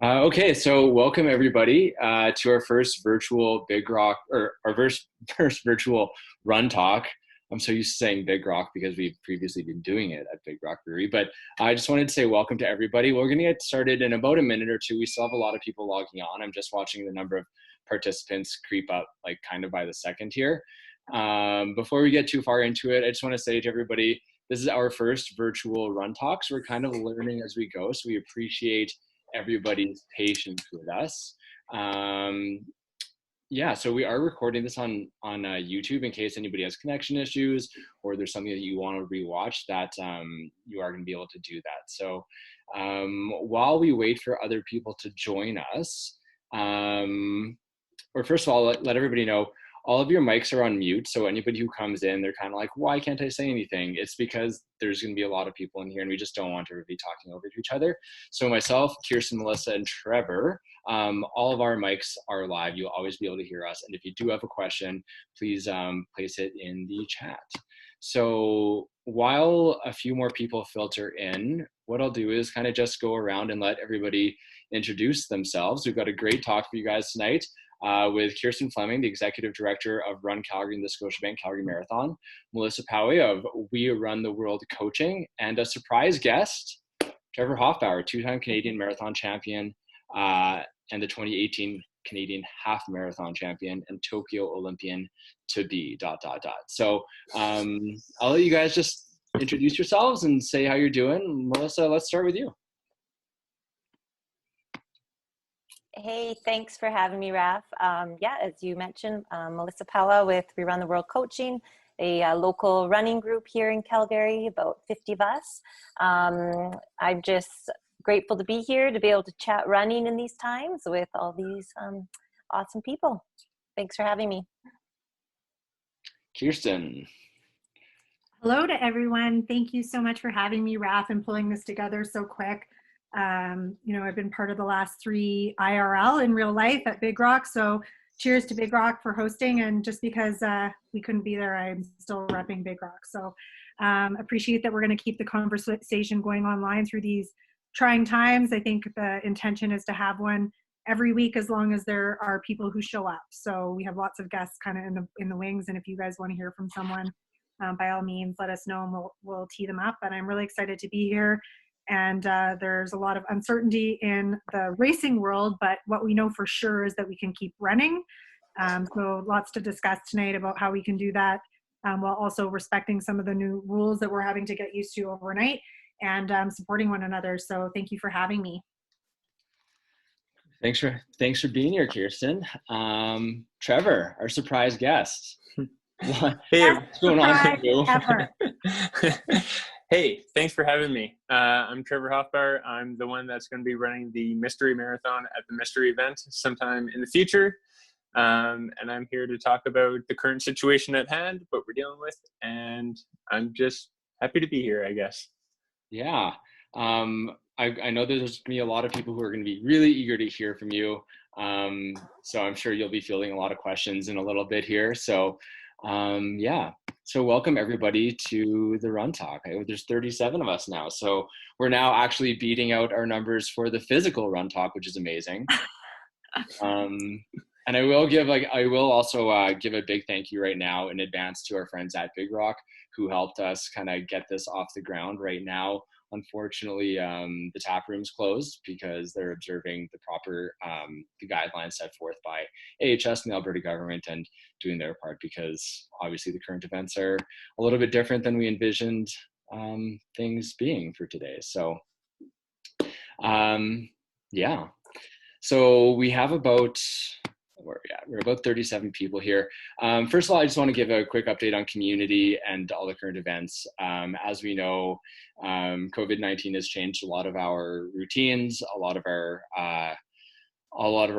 Okay, so welcome everybody to our first virtual Big Rock or our first virtual Run Talk. I'm so used to saying Big Rock because we've previously been doing it at Big Rock Brewery, but I just wanted to say welcome to everybody. We're going to get started in about a minute or two. We still have a lot of people logging on. I'm just watching the number of participants creep up like kind of by the second here. Before we get too far into it, I just want to say to everybody, this is our first virtual Run Talks. We're kind of learning as we go, so we appreciate everybody's patience with us. Um, yeah, so we are recording this on YouTube in case anybody has connection issues or there's something that you want to rewatch. That you are going to be able to do that. So while we wait for other people to join us, or first of all, let everybody know all of your mics are on mute. So anybody who comes in, they're kind of like, why can't I say anything? It's because there's going to be a lot of people in here and we just don't want everybody talking over to each other. So myself, Kirsten, Melissa, and Trevor, all of our mics are live. You'll always be able to hear us. And if you do have a question, please place it in the chat. So while a few more people filter in, what I'll do is kind of just go around and let everybody introduce themselves. We've got a great talk for you guys tonight. With Kirsten Fleming, the Executive Director of Run Calgary and the Scotiabank Calgary Marathon, Melissa Pauuwe of We Run the World Coaching, and a surprise guest, Trevor Hofbauer, two-time Canadian Marathon champion and the 2018 Canadian Half Marathon champion and Tokyo Olympian to be ... So I'll let you guys just introduce yourselves and say how you're doing. Melissa, let's start with you. Hey, thanks for having me, Raf. Yeah, as you mentioned, Melissa Pauuwe with We Run the World Coaching, a local running group here in Calgary, about 50 of us. I'm just grateful to be here, to be able to chat running in these times with all these awesome people. Thanks for having me. Kirsten. Hello to everyone. Thank you so much for having me, Raf, and pulling this together so quick. I've been part of the last 3 IRL in real life at Big Rock. So cheers to Big Rock for hosting. And just because we couldn't be there, I'm still repping Big Rock. So appreciate that we're going to keep the conversation going online through these trying times. I think the intention is to have one every week as long as there are people who show up. So we have lots of guests kind of in the wings. And if you guys want to hear from someone, by all means, let us know and we'll tee them up. But I'm really excited to be here. And there's a lot of uncertainty in the racing world, but what we know for sure is that we can keep running. So lots to discuss tonight about how we can do that while also respecting some of the new rules that we're having to get used to overnight and supporting one another. So thank you for having me. Thanks for being here, Kirsten. Trevor, our surprise guest. Hey, what's going on with you? Hey, thanks for having me. I'm Trevor Hofbauer. I'm the one that's going to be running the Mystery Marathon at the Mystery event sometime in the future. And I'm here to talk about the current situation at hand, what we're dealing with. And I'm just happy to be here, I guess. Yeah. I know there's going to be a lot of people who are going to be really eager to hear from you. So I'm sure you'll be fielding a lot of questions in a little bit here. So yeah. So welcome everybody to the Run Talk. There's 37 of us now. So we're now actually beating out our numbers for the physical Run Talk, which is amazing. And I will also give a big thank you right now in advance to our friends at Big Rock who helped us kind of get this off the ground right now. Unfortunately, the tap room's closed because they're observing the proper the guidelines set forth by AHS and the Alberta government and doing their part because obviously the current events are a little bit different than we envisioned things being for today. So yeah, so we have about we're about 37 people here. First of all, I just want to give a quick update on community and all the current events. As we know, COVID-19 has changed a lot of our routines, a lot of our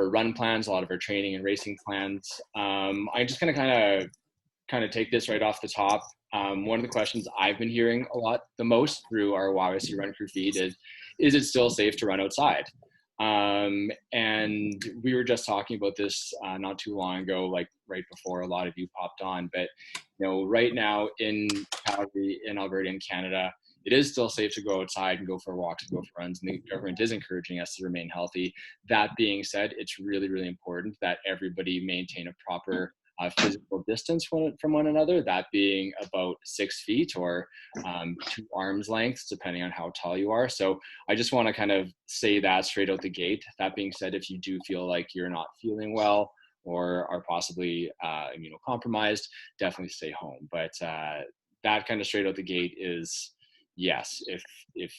run plans, a lot of our training and racing plans. I'm just going to kind of take this right off the top. One of the questions I've been hearing a lot, the most through our YYC Run Crew feed is it still safe to run outside? And we were just talking about this not too long ago, like right before a lot of you popped on. But right now in Calgary, in Alberta, in Canada, it is still safe to go outside and go for walks and go for runs, and the government is encouraging us to remain healthy. That being said, it's really, really important that everybody maintain a proper physical distance from one another, that being about 6 feet or 2 arms lengths, depending on how tall you are. So I just want to kind of say that straight out the gate. That being said, if you do feel like you're not feeling well or are possibly immunocompromised, definitely stay home. But that kind of straight out the gate is yes, if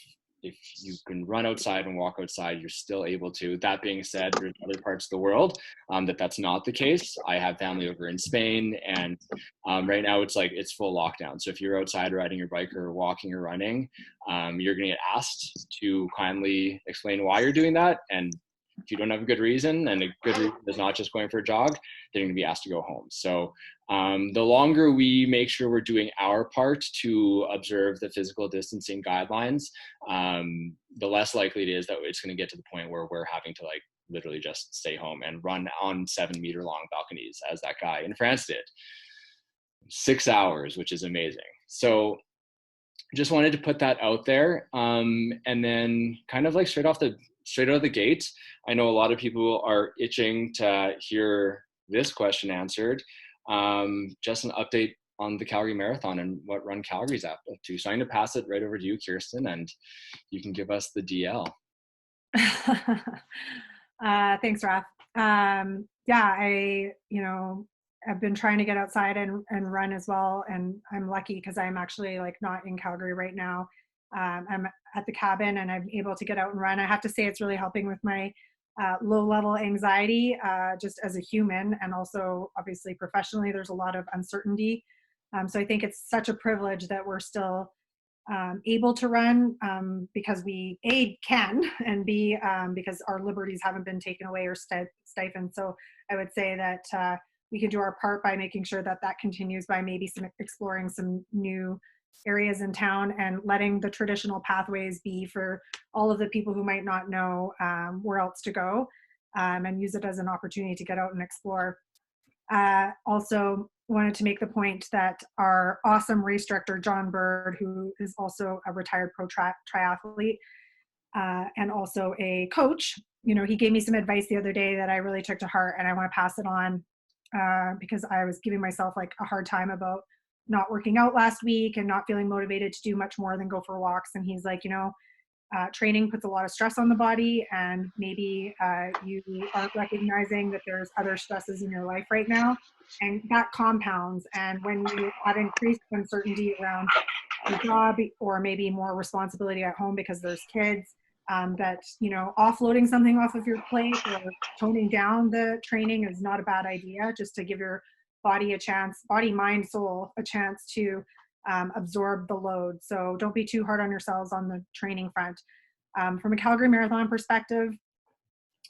you can run outside and walk outside, you're still able to. That being said, there's other parts of the world that's not the case. I have family over in Spain, and right now it's full lockdown. So if you're outside riding your bike or walking or running, you're going to get asked to kindly explain why you're doing that. And if you don't have a good reason, and a good reason is not just going for a jog, they're going to be asked to go home. So the longer we make sure we're doing our part to observe the physical distancing guidelines, the less likely it is that it's going to get to the point where we're having to like literally just stay home and run on 7-meter long balconies, as that guy in France did. 6 hours, which is amazing. So just wanted to put that out there. And then kind of like straight out of the gate, I know a lot of people are itching to hear this question answered. Just an update on the Calgary Marathon and what Run Calgary's up to. So I'm going to pass it right over to you, Kirsten, and you can give us the DL. Thanks, Raph. I've been trying to get outside and run as well, and I'm lucky because I'm actually like not in Calgary right now. I'm at the cabin and I'm able to get out and run. I have to say it's really helping with my low-level anxiety, just as a human, and also obviously professionally. There's a lot of uncertainty, so I think it's such a privilege that we're still able to run because we A, can, and B, because our liberties haven't been taken away or stifled. So I would say that we can do our part by making sure that continues, by maybe exploring some new areas in town and letting the traditional pathways be for all of the people who might not know where else to go, and use it as an opportunity to get out and explore. Also wanted to make the point that our awesome race director, John Bird, who is also a retired pro triathlete and also a coach, he gave me some advice the other day that I really took to heart, and I want to pass it on because I was giving myself like a hard time about not working out last week and not feeling motivated to do much more than go for walks. And he's like, training puts a lot of stress on the body, and maybe you aren't recognizing that there's other stresses in your life right now, and that compounds. And when you have increased uncertainty around your job or maybe more responsibility at home because there's kids, that offloading something off of your plate or toning down the training is not a bad idea, just to give your body a chance, body, mind, soul, a chance to absorb the load. So don't be too hard on yourselves on the training front. From a Calgary Marathon perspective,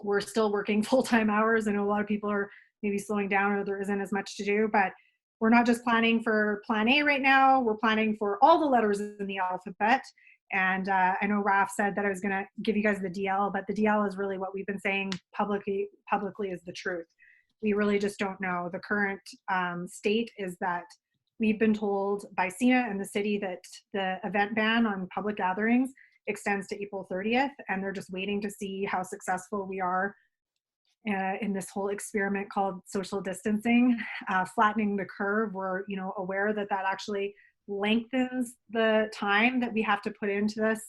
we're still working full-time hours. I know a lot of people are maybe slowing down or there isn't as much to do, but we're not just planning for plan A right now, we're planning for all the letters in the alphabet. And I know Raph said that I was gonna give you guys the DL, but the DL is really what we've been saying publicly is the truth. We really just don't know. The current state is that we've been told by SENA and the city that the event ban on public gatherings extends to April 30th, and they're just waiting to see how successful we are in this whole experiment called social distancing, flattening the curve. We're aware that actually lengthens the time that we have to put into this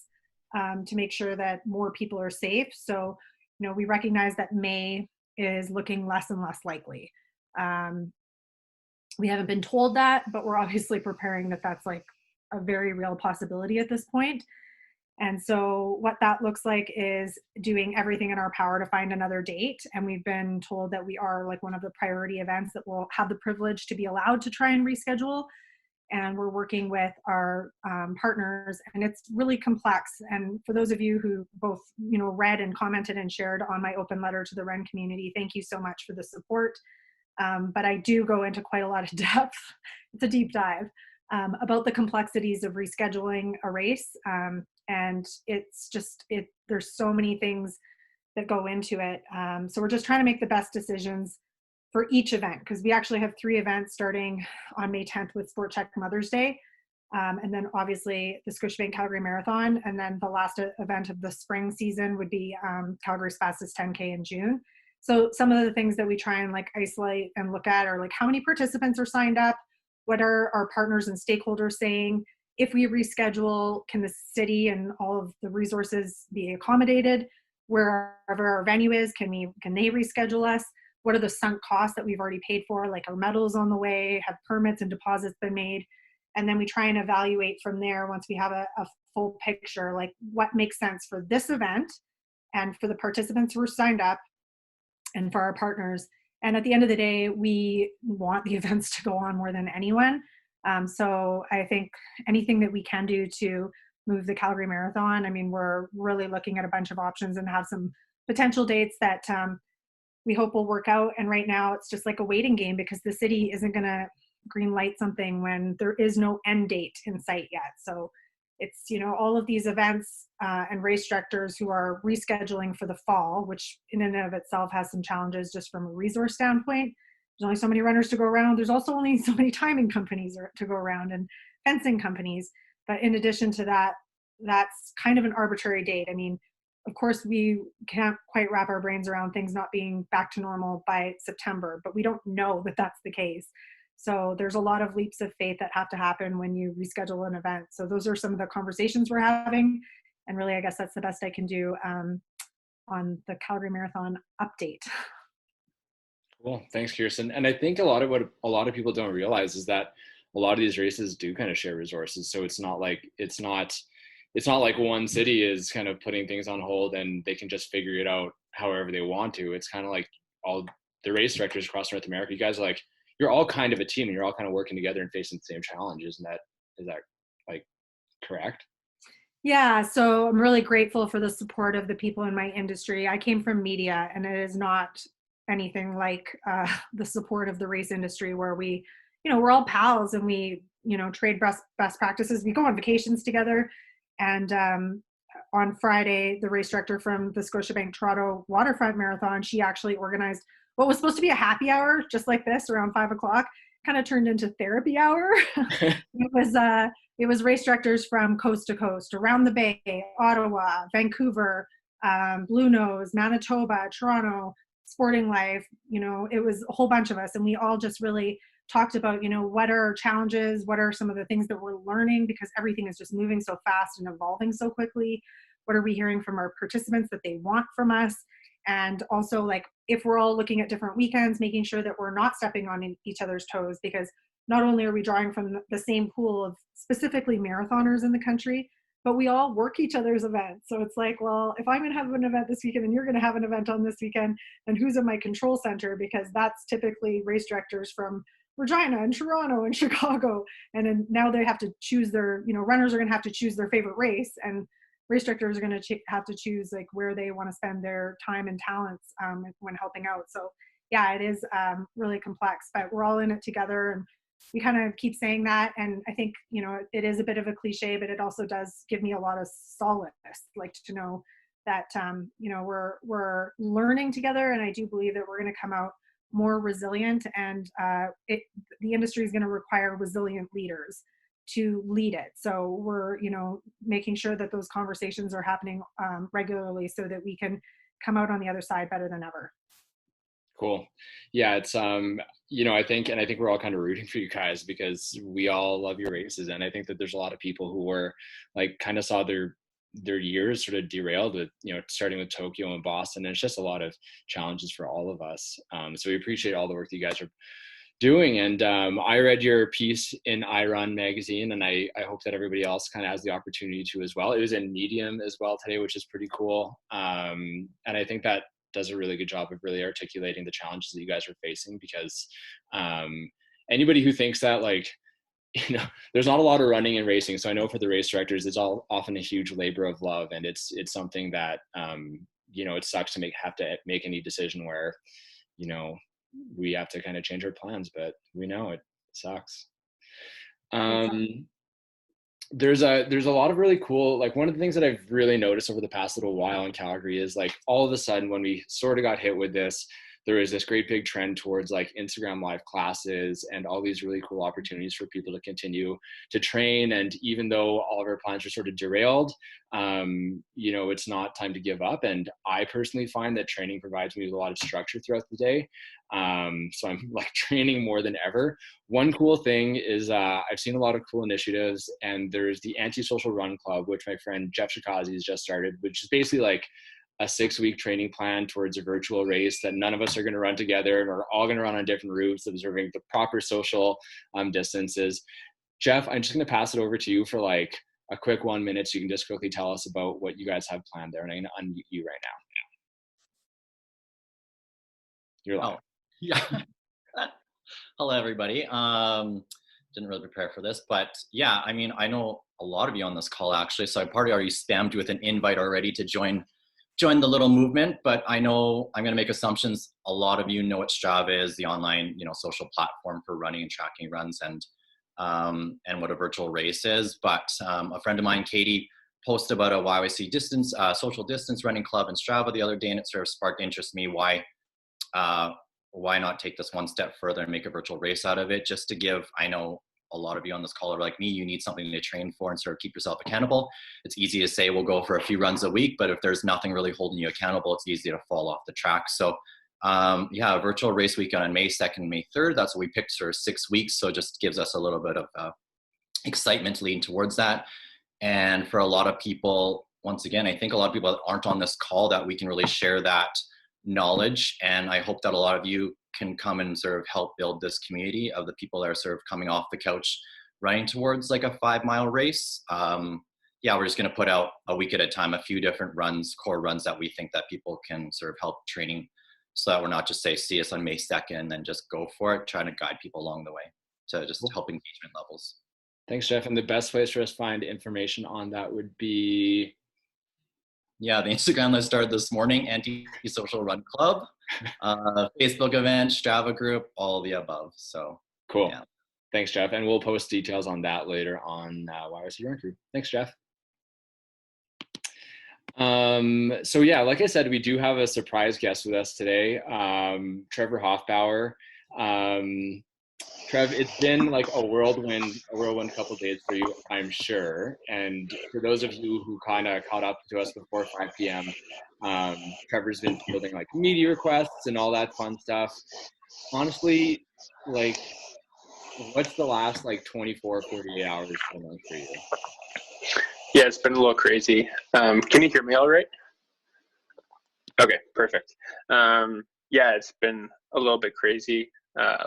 to make sure that more people are safe. So, we recognize that May is looking less and less likely. We haven't been told that, but we're obviously preparing that that's like a very real possibility at this point. And so what that looks like is doing everything in our power to find another date. And we've been told that we are like one of the priority events that will have the privilege to be allowed to try and reschedule. And we're working with our partners, and it's really complex. And for those of you who both, read and commented and shared on my open letter to the RUN community, thank you so much for the support. But I do go into quite a lot of depth. It's a deep dive about the complexities of rescheduling a race. And it's just, there's so many things that go into it. So we're just trying to make the best decisions for each event, because we actually have 3 events starting on May 10th with Sport Check Mother's Day. And then obviously the Scotiabank Calgary Marathon. And then the last event of the spring season would be Calgary's fastest 10K in June. So some of the things that we try and like isolate and look at are like how many participants are signed up, what are our partners and stakeholders saying, if we reschedule, can the city and all of the resources be accommodated, wherever our venue is, can they reschedule us, what are the sunk costs that we've already paid for, like our medals on the way, have permits and deposits been made, and then we try and evaluate from there once we have a full picture, like what makes sense for this event and for the participants who are signed up and for our partners. And at the end of the day, we want the events to go on more than anyone. So I think anything that we can do to move the Calgary Marathon, I mean, we're really looking at a bunch of options and have some potential dates that we hope will work out. And right now it's just like a waiting game because the city isn't going to green light something when there is no end date in sight yet. So it's, you know, all of these events and race directors who are rescheduling for the fall, which in and of itself has some challenges just from a resource standpoint. There's only so many runners to go around. There's also only so many timing companies to go around and fencing companies. But in addition to that, that's kind of an arbitrary date. I mean, of course, we can't quite wrap our brains around things not being back to normal by September, but we don't know that that's the case. So there's a lot of leaps of faith that have to happen when you reschedule an event. So those are some of the conversations we're having. And really, I guess that's the best I can do on the Calgary Marathon update. Cool. Thanks, Kirsten. And I think what a lot of people don't realize is that a lot of these races do kind of share resources. So it's not like one city is kind of putting things on hold and they can just figure it out however they want to. It's kind of like all the race directors across North America. You guys are like, you're all kind of a team and you're all kind of working together and facing the same challenges. And is that like correct? Yeah, so I'm really grateful for the support of the people in my industry. I came from media, and it is not anything like the support of the race industry where we, you know, we're all pals and we, you know, trade best practices. We go on vacations together. And on Friday, the race director from the Scotiabank Toronto Waterfront Marathon, she actually organized what was supposed to be a happy hour, just like this, around 5 o'clock, kind of turned into therapy hour. It was race directors from coast to coast, around the Bay, Ottawa, Vancouver, Blue Nose, Manitoba, Toronto, Sporting Life. You know, it was a whole bunch of us, and we all just really talked about, you know, what are our challenges, what are some of the things that we're learning, because everything is just moving so fast and evolving so quickly. What are we hearing from our participants that they want from us? And also, like, if we're all looking at different weekends, making sure that we're not stepping on each other's toes, because not only are we drawing from the same pool of specifically marathoners in the country, but we all work each other's events. So it's like, well, if I'm going to have an event this weekend and you're going to have an event on this weekend, then who's in my control center? Because that's typically race directors from Regina and Toronto and Chicago. And then now they have to choose their, you know, runners are going to have to choose their favorite race, and race directors are going to have to choose like where they want to spend their time and talents when helping out. So yeah, it is really complex, but we're all in it together, and we kind of keep saying that. And I think, you know, it is a bit of a cliche, but it also does give me a lot of solace, like to know that, you know, we're learning together. And I do believe that we're going to come out more resilient, and the industry is going to require resilient leaders to lead it. So we're, you know, making sure that those conversations are happening regularly so that we can come out on the other side better than ever. Cool. Yeah, it's you know, I think we're all kind of rooting for you guys because we all love your races, and I think that there's a lot of people who were like kind of saw their years sort of derailed with, you know, starting with Tokyo and Boston, and it's just a lot of challenges for all of us. So we appreciate all the work that you guys are doing. And I read your piece in iRun magazine, and I hope that everybody else kind of has the opportunity to as well. It was in Medium as well today, which is pretty cool. And I think that does a really good job of really articulating the challenges that you guys are facing, because anybody who thinks that, like, you know, there's not a lot of running and racing. So I know for the race directors, it's all often a huge labor of love. And it's something that, you know, it sucks to have to make any decision where, you know, we have to kind of change our plans, but we know it sucks. There's a lot of really cool, like, one of the things that I've really noticed over the past little while in Calgary is, like, all of a sudden when we sort of got hit with this there is this great big trend towards like Instagram live classes and all these really cool opportunities for people to continue to train. And even though all of our plans are sort of derailed, you know, it's not time to give up. And I personally find that training provides me with a lot of structure throughout the day. So I'm like training more than ever. One cool thing is I've seen a lot of cool initiatives, and there's the Antisocial Run Club, which my friend Jeff Shikazi has just started, which is basically like a 6-week training plan towards a virtual race that none of us are going to run together, and we're all going to run on different routes, observing the proper social distances. Jeff, I'm just going to pass it over to you for like a quick 1 minute, so you can just quickly tell us about what you guys have planned there. And I'm going to unmute you right now. You're live. Oh, yeah. Hello, everybody. Didn't really prepare for this, but yeah, I mean, I know a lot of you on this call actually, so I probably already spammed you with an invite already to join the little movement, but I know I'm going to make assumptions. A lot of you know what Strava is, the online, you know, social platform for running and tracking runs, and what a virtual race is. But a friend of mine, Katie, posted about a YYC distance, social distance running club in Strava the other day, and it sort of sparked interest in me. Why not take this one step further and make a virtual race out of it? Just to give, I know a lot of you on this call are like me, you need something to train for and sort of keep yourself accountable. It's easy to say we'll go for a few runs a week, but if there's nothing really holding you accountable, it's easy to fall off the track. So yeah, a virtual race weekend on May 2nd, May 3rd, that's what we picked for 6 weeks. So it just gives us a little bit of excitement leading towards that. And for a lot of people, once again, I think a lot of people that aren't on this call, that we can really share that knowledge. And I hope that a lot of you can come and sort of help build this community of the people that are sort of coming off the couch running towards like a 5-mile race. Yeah, we're just going to put out a week at a time, a few different runs, core runs that we think that people can sort of help training, so that we're not just say, see us on May 2nd and then just go for it, trying to guide people along the way to just help engagement levels. Thanks, Jeff. And the best place for us to find information on that would be... Yeah, the Instagram that started this morning, Anti-Social Run Club, Facebook event, Strava group, all the above. So cool. Yeah. Thanks, Jeff. And we'll post details on that later on YYC Run Crew. Thanks, Jeff. So yeah, like I said, we do have a surprise guest with us today, Trevor Hofbauer. Trev, it's been like a whirlwind couple days for you, I'm sure. And for those of you who kind of caught up to us before 5 p.m., Trevor's been fielding like media requests and all that fun stuff. Honestly, like, what's the last like 24, 48 hours been like for you? Yeah, it's been a little crazy. Can you hear me all right? Okay, perfect. Yeah, it's been a little bit crazy.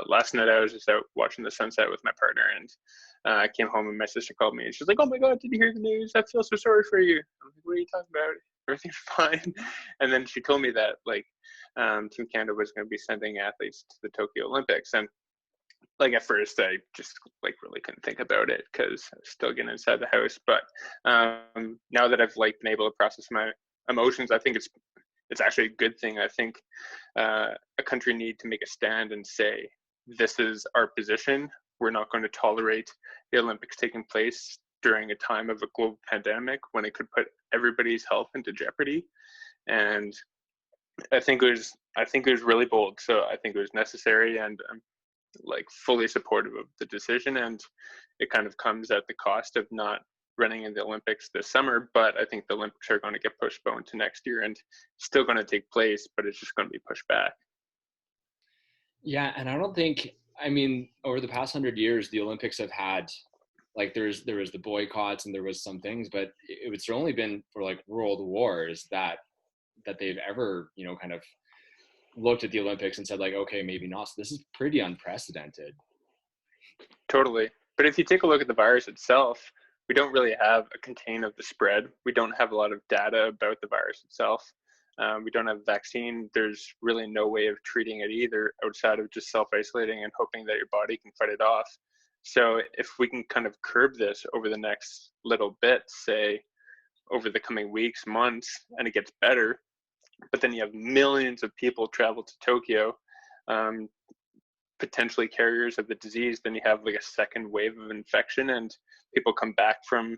Last night I was just out watching the sunset with my partner, and I came home and my sister called me and she's like, "Oh my God, did you hear the news? I feel so sorry for you." I'm like, "What are you talking about? Everything's fine." And then she told me that like Team Canada was going to be sending athletes to the Tokyo Olympics, and like at first I just like really couldn't think about it because I was still getting inside the house. But now that I've like been able to process my emotions, I think it's actually a good thing. I think a country need to make a stand and say, this is our position. We're not going to tolerate the Olympics taking place during a time of a global pandemic when it could put everybody's health into jeopardy. And I think it was really bold. So I think it was necessary, and I'm like fully supportive of the decision. And it kind of comes at the cost of not running in the Olympics this summer, but I think the Olympics are going to get postponed to next year and still going to take place, but it's just going to be pushed back. Yeah, and I don't think, I mean, over the past 100 years, the Olympics have had, like, there was the boycotts and there was some things, but it's only been for like world wars that they've ever, you know, kind of looked at the Olympics and said like, okay, maybe not. So this is pretty unprecedented. Totally. But if you take a look at the virus itself, we don't really have a contain of the spread. We don't have a lot of data about the virus itself. We don't have a vaccine. There's really no way of treating it either outside of just self-isolating and hoping that your body can fight it off. So if we can kind of curb this over the next little bit, say over the coming weeks, months, and it gets better, but then you have millions of people travel to Tokyo, potentially carriers of the disease, then you have like a second wave of infection and people come back from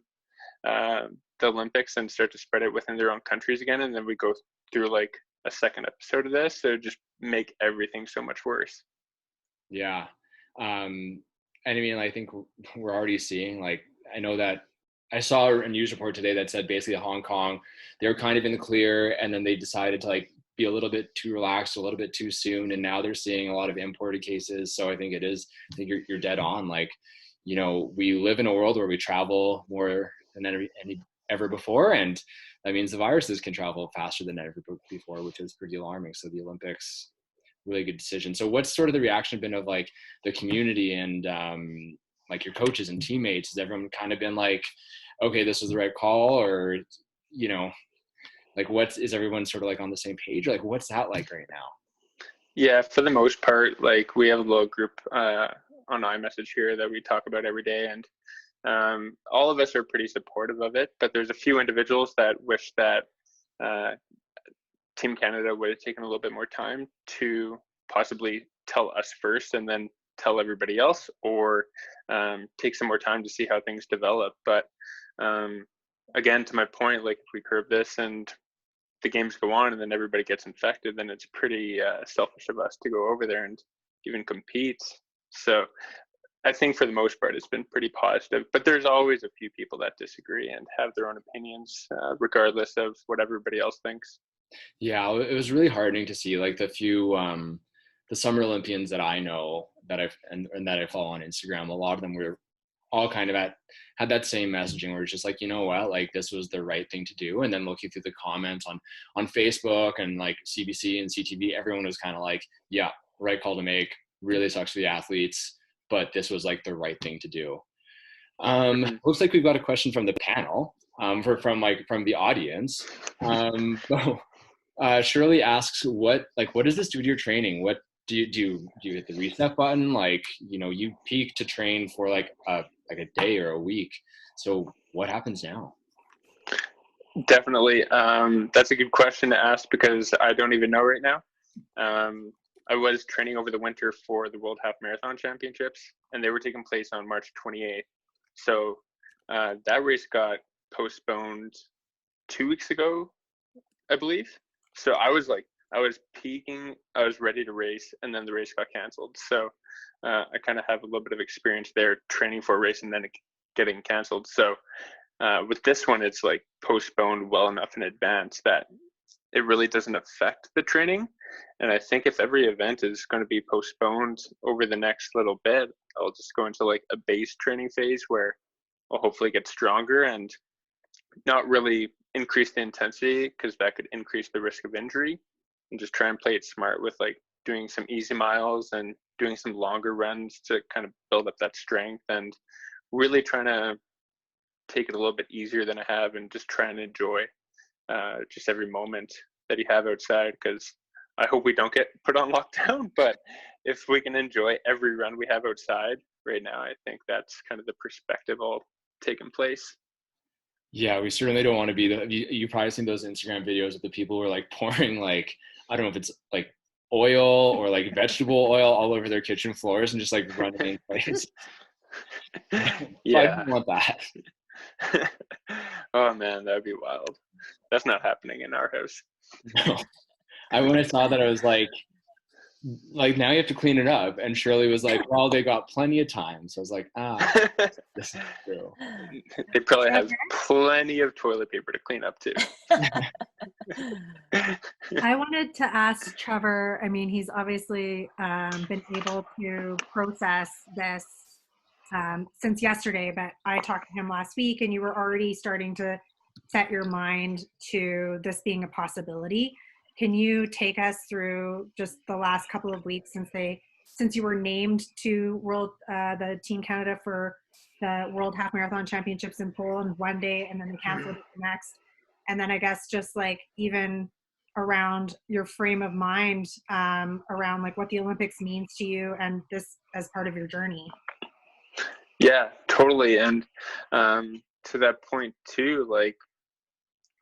the Olympics and start to spread it within their own countries again. And then we go through like a second episode of this, so just make everything so much worse. Yeah. And I mean, I think we're already seeing, like, I know that I saw a news report today that said basically Hong Kong, they were kind of in the clear, and then they decided to like be a little bit too relaxed, a little bit too soon, and now they're seeing a lot of imported cases. So I think you're dead on. Like, you know, we live in a world where we travel more than ever before, and that means the viruses can travel faster than ever before, which is pretty alarming. So the Olympics, really good decision. So what's sort of the reaction been of like the community and like your coaches and teammates? Has everyone kind of been like, okay, this was the right call, or, you know, like is everyone sort of like on the same page? Or like, what's that like right now? Yeah, for the most part, like we have a little group on iMessage here that we talk about every day, and all of us are pretty supportive of it, but there's a few individuals that wish that Team Canada would have taken a little bit more time to possibly tell us first and then tell everybody else, or take some more time to see how things develop. But again, to my point, like if we curb this and the games go on and then everybody gets infected, then it's pretty selfish of us to go over there and even compete. So I think for the most part, it's been pretty positive, but there's always a few people that disagree and have their own opinions, regardless of what everybody else thinks. Yeah, it was really heartening to see like the few the Summer Olympians that I know that and that I follow on Instagram. A lot of them were all kind of had that same messaging where it's just like, you know what, like this was the right thing to do. And then looking through the comments on Facebook and like CBC and CTV, everyone was kind of like, yeah, right call to make. Really sucks for the athletes, but this was like the right thing to do. Looks like we've got a question from the panel, from the audience. Shirley asks, what does this do to your training? What do you hit the reset button? Like, you know, you peak to train for like a day or a week. So what happens now? Definitely. That's a good question to ask because I don't even know right now. I was training over the winter for the World Half Marathon Championships, and they were taking place on March 28th. So that race got postponed 2 weeks ago, I believe. So I was peaking, I was ready to race, and then the race got canceled. So I kind of have a little bit of experience there training for a race and then getting canceled. So with this one, it's like postponed well enough in advance that it really doesn't affect the training. And I think if every event is going to be postponed over the next little bit, I'll just go into like a base training phase where I'll hopefully get stronger and not really increase the intensity because that could increase the risk of injury, and just try and play it smart with like doing some easy miles and doing some longer runs to kind of build up that strength, and really trying to take it a little bit easier than I have and just try and enjoy just every moment that you have outside, because I hope we don't get put on lockdown, but if we can enjoy every run we have outside right now, I think that's kind of the perspective all taking place. Yeah, we certainly don't want to be you probably seen those Instagram videos of the people who are like pouring like, I don't know if it's like oil or like vegetable oil all over their kitchen floors and just like running in place. Yeah. I don't want that. Oh man, that'd be wild. That's not happening in our house. No. When I saw that, I was like now you have to clean it up. And Shirley was like, well, they got plenty of time. So I was like, this is true. They probably have plenty of toilet paper to clean up too. I wanted to ask Trevor, I mean, he's obviously been able to process this since yesterday, but I talked to him last week and you were already starting to set your mind to this being a possibility. Can you take us through just the last couple of weeks since you were named to the Team Canada for the World Half Marathon Championships in Poland one day and then they canceled it the next? And then I guess just like even around your frame of mind around like what the Olympics means to you and this as part of your journey. Yeah, totally. And to that point too, like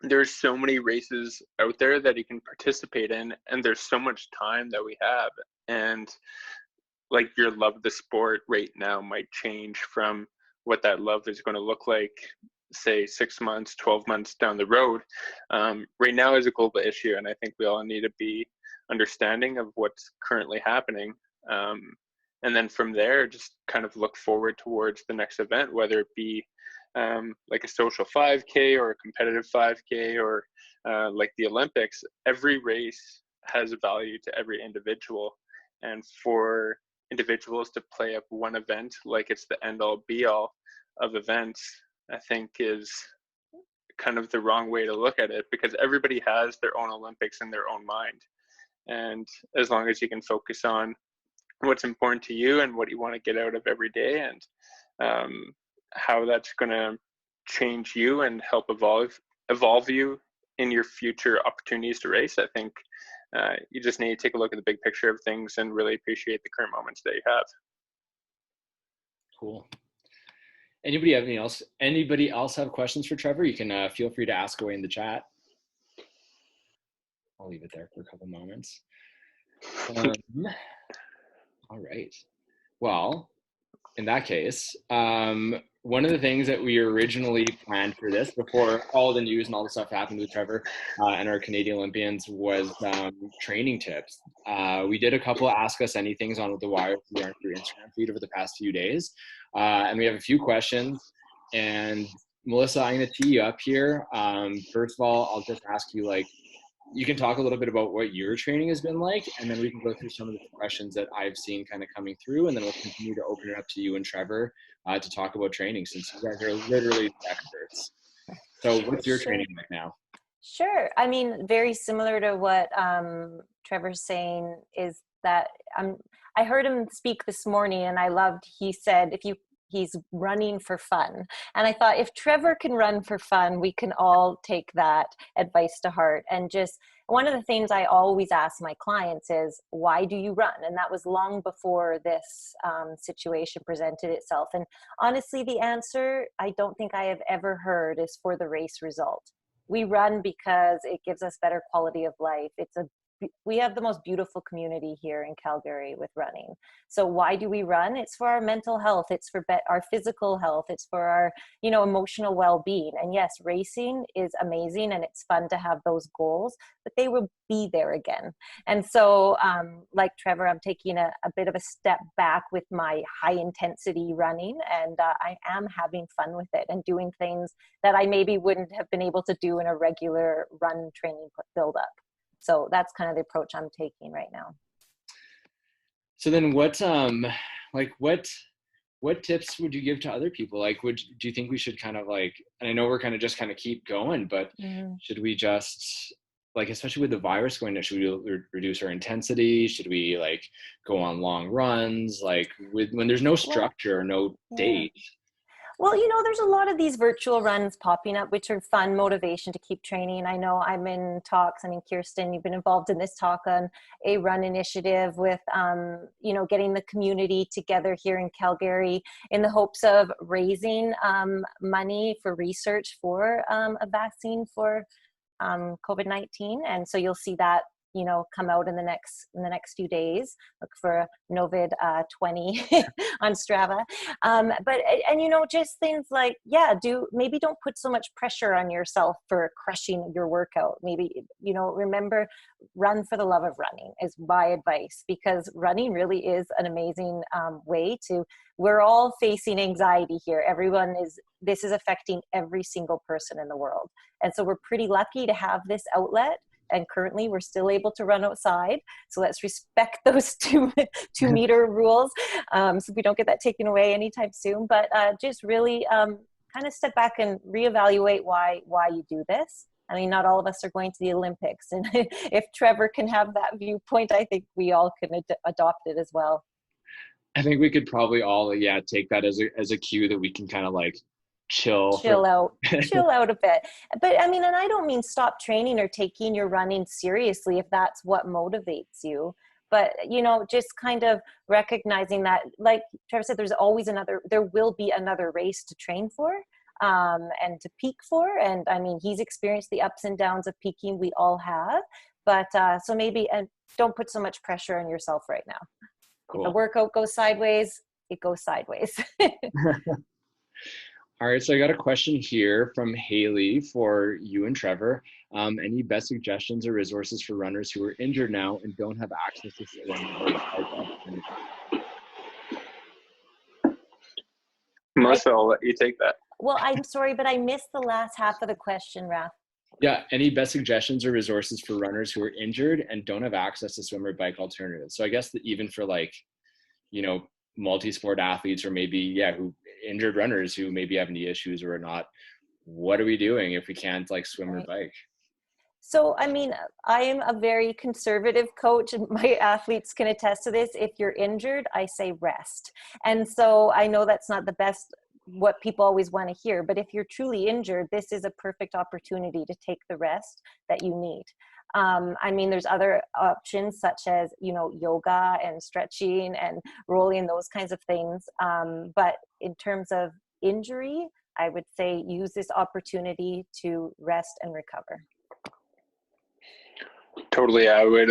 there's so many races out there that you can participate in, and there's so much time that we have, and like your love of the sport right now might change from what that love is going to look like say 6 months, 12 months down the road, right now is a global issue. And I think we all need to be understanding of what's currently happening. And then from there, just kind of look forward towards the next event, whether it be like a social 5K or a competitive 5K or like the Olympics. Every race has a value to every individual. And for individuals to play up one event like it's the end all be all of events, I think is kind of the wrong way to look at it, because everybody has their own Olympics in their own mind. And as long as you can focus on what's important to you and what you want to get out of every day, and how that's going to change you and help evolve you in your future opportunities to race, I think you just need to take a look at the big picture of things and really appreciate the current moments that you have. Cool. Anybody else have questions for Trevor? You can feel free to ask away in the chat. I'll leave it there for a couple moments. All right. Well, in that case, one of the things that we originally planned for this, before all the news and all the stuff happened with Trevor and our Canadian Olympians, was training tips. We did a couple of Ask Us Anythings on the wire through our Instagram feed over the past few days. And we have a few questions. And Melissa, I'm going to tee you up here. First of all, I'll just ask you, like, you can talk a little bit about what your training has been like, and then we can go through some of the questions that I've seen kind of coming through, and then we'll continue to open it up to you and Trevor to talk about training, since you guys are literally the experts. So what's your training like now? Sure. I mean, very similar to what Trevor's saying is that I heard him speak this morning, and I loved, he said, he's running for fun. And I thought, if Trevor can run for fun, we can all take that advice to heart. And just one of the things I always ask my clients is, why do you run? And that was long before this situation presented itself. And honestly, the answer I don't think I have ever heard is for the race result. We run because it gives us better quality of life. We have the most beautiful community here in Calgary with running. So why do we run? It's for our mental health. It's for our physical health. It's for our, emotional well-being. And yes, racing is amazing and it's fun to have those goals, but they will be there again. And so, like Trevor, I'm taking a bit of a step back with my high intensity running, and I am having fun with it and doing things that I maybe wouldn't have been able to do in a regular run training build-up. So that's kind of the approach I'm taking right now. So then what tips would you give to other people? Like, do you think we should kind of and I know we're kind of keep going, but should we just, especially with the virus going, should we reduce our intensity? Should we go on long runs? When there's no structure, or no date? Well, there's a lot of these virtual runs popping up, which are fun motivation to keep training. I know I'm in talks. I mean, Kirsten, you've been involved in this talk on a run initiative with, getting the community together here in Calgary in the hopes of raising money for research for a vaccine for COVID-19. And so you'll see that come out in the next few days. Look for Novid 20 on Strava. Just things like, maybe don't put so much pressure on yourself for crushing your workout. Maybe, remember, run for the love of running is my advice, because running really is an amazing way we're all facing anxiety here. This is affecting every single person in the world. And so we're pretty lucky to have this outlet. And currently we're still able to run outside. So let's respect those two meter rules. So we don't get that taken away anytime soon, but just really kind of step back and reevaluate why you do this. I mean, not all of us are going to the Olympics. And if Trevor can have that viewpoint, I think we all can adopt it as well. I think we could probably all, take that as a cue that we can kind of chill out a bit. But I mean, and I don't mean stop training or taking your running seriously if that's what motivates you, but just kind of recognizing that, like Trevor said, there will be another race to train for and to peak for. And I mean, he's experienced the ups and downs of peaking, we all have, but so maybe, and don't put so much pressure on yourself right now. Cool. If the workout goes sideways, it goes sideways. All right, so I got a question here from Haley for you and Trevor. Any best suggestions or resources for runners who are injured now and don't have access to swim or bike opportunities? Melissa, I'll let you take that. Well, I'm sorry, but I missed the last half of the question, Raf. Yeah, any best suggestions or resources for runners who are injured and don't have access to swim or bike alternatives? So I guess that even for like, you know, multi-sport athletes or maybe, yeah, who injured runners who maybe have knee issues or not, what are we doing if we can't like swim or bike? So, I mean, I am a very conservative coach, and my athletes can attest to this. If you're injured, I say rest. And so I know that's not the best, what people always want to hear, but if you're truly injured, this is a perfect opportunity to take the rest that you need. I mean, there's other options such as, you know, yoga and stretching and rolling, those kinds of things. But in terms of injury, I would say use this opportunity to rest and recover. Totally, I would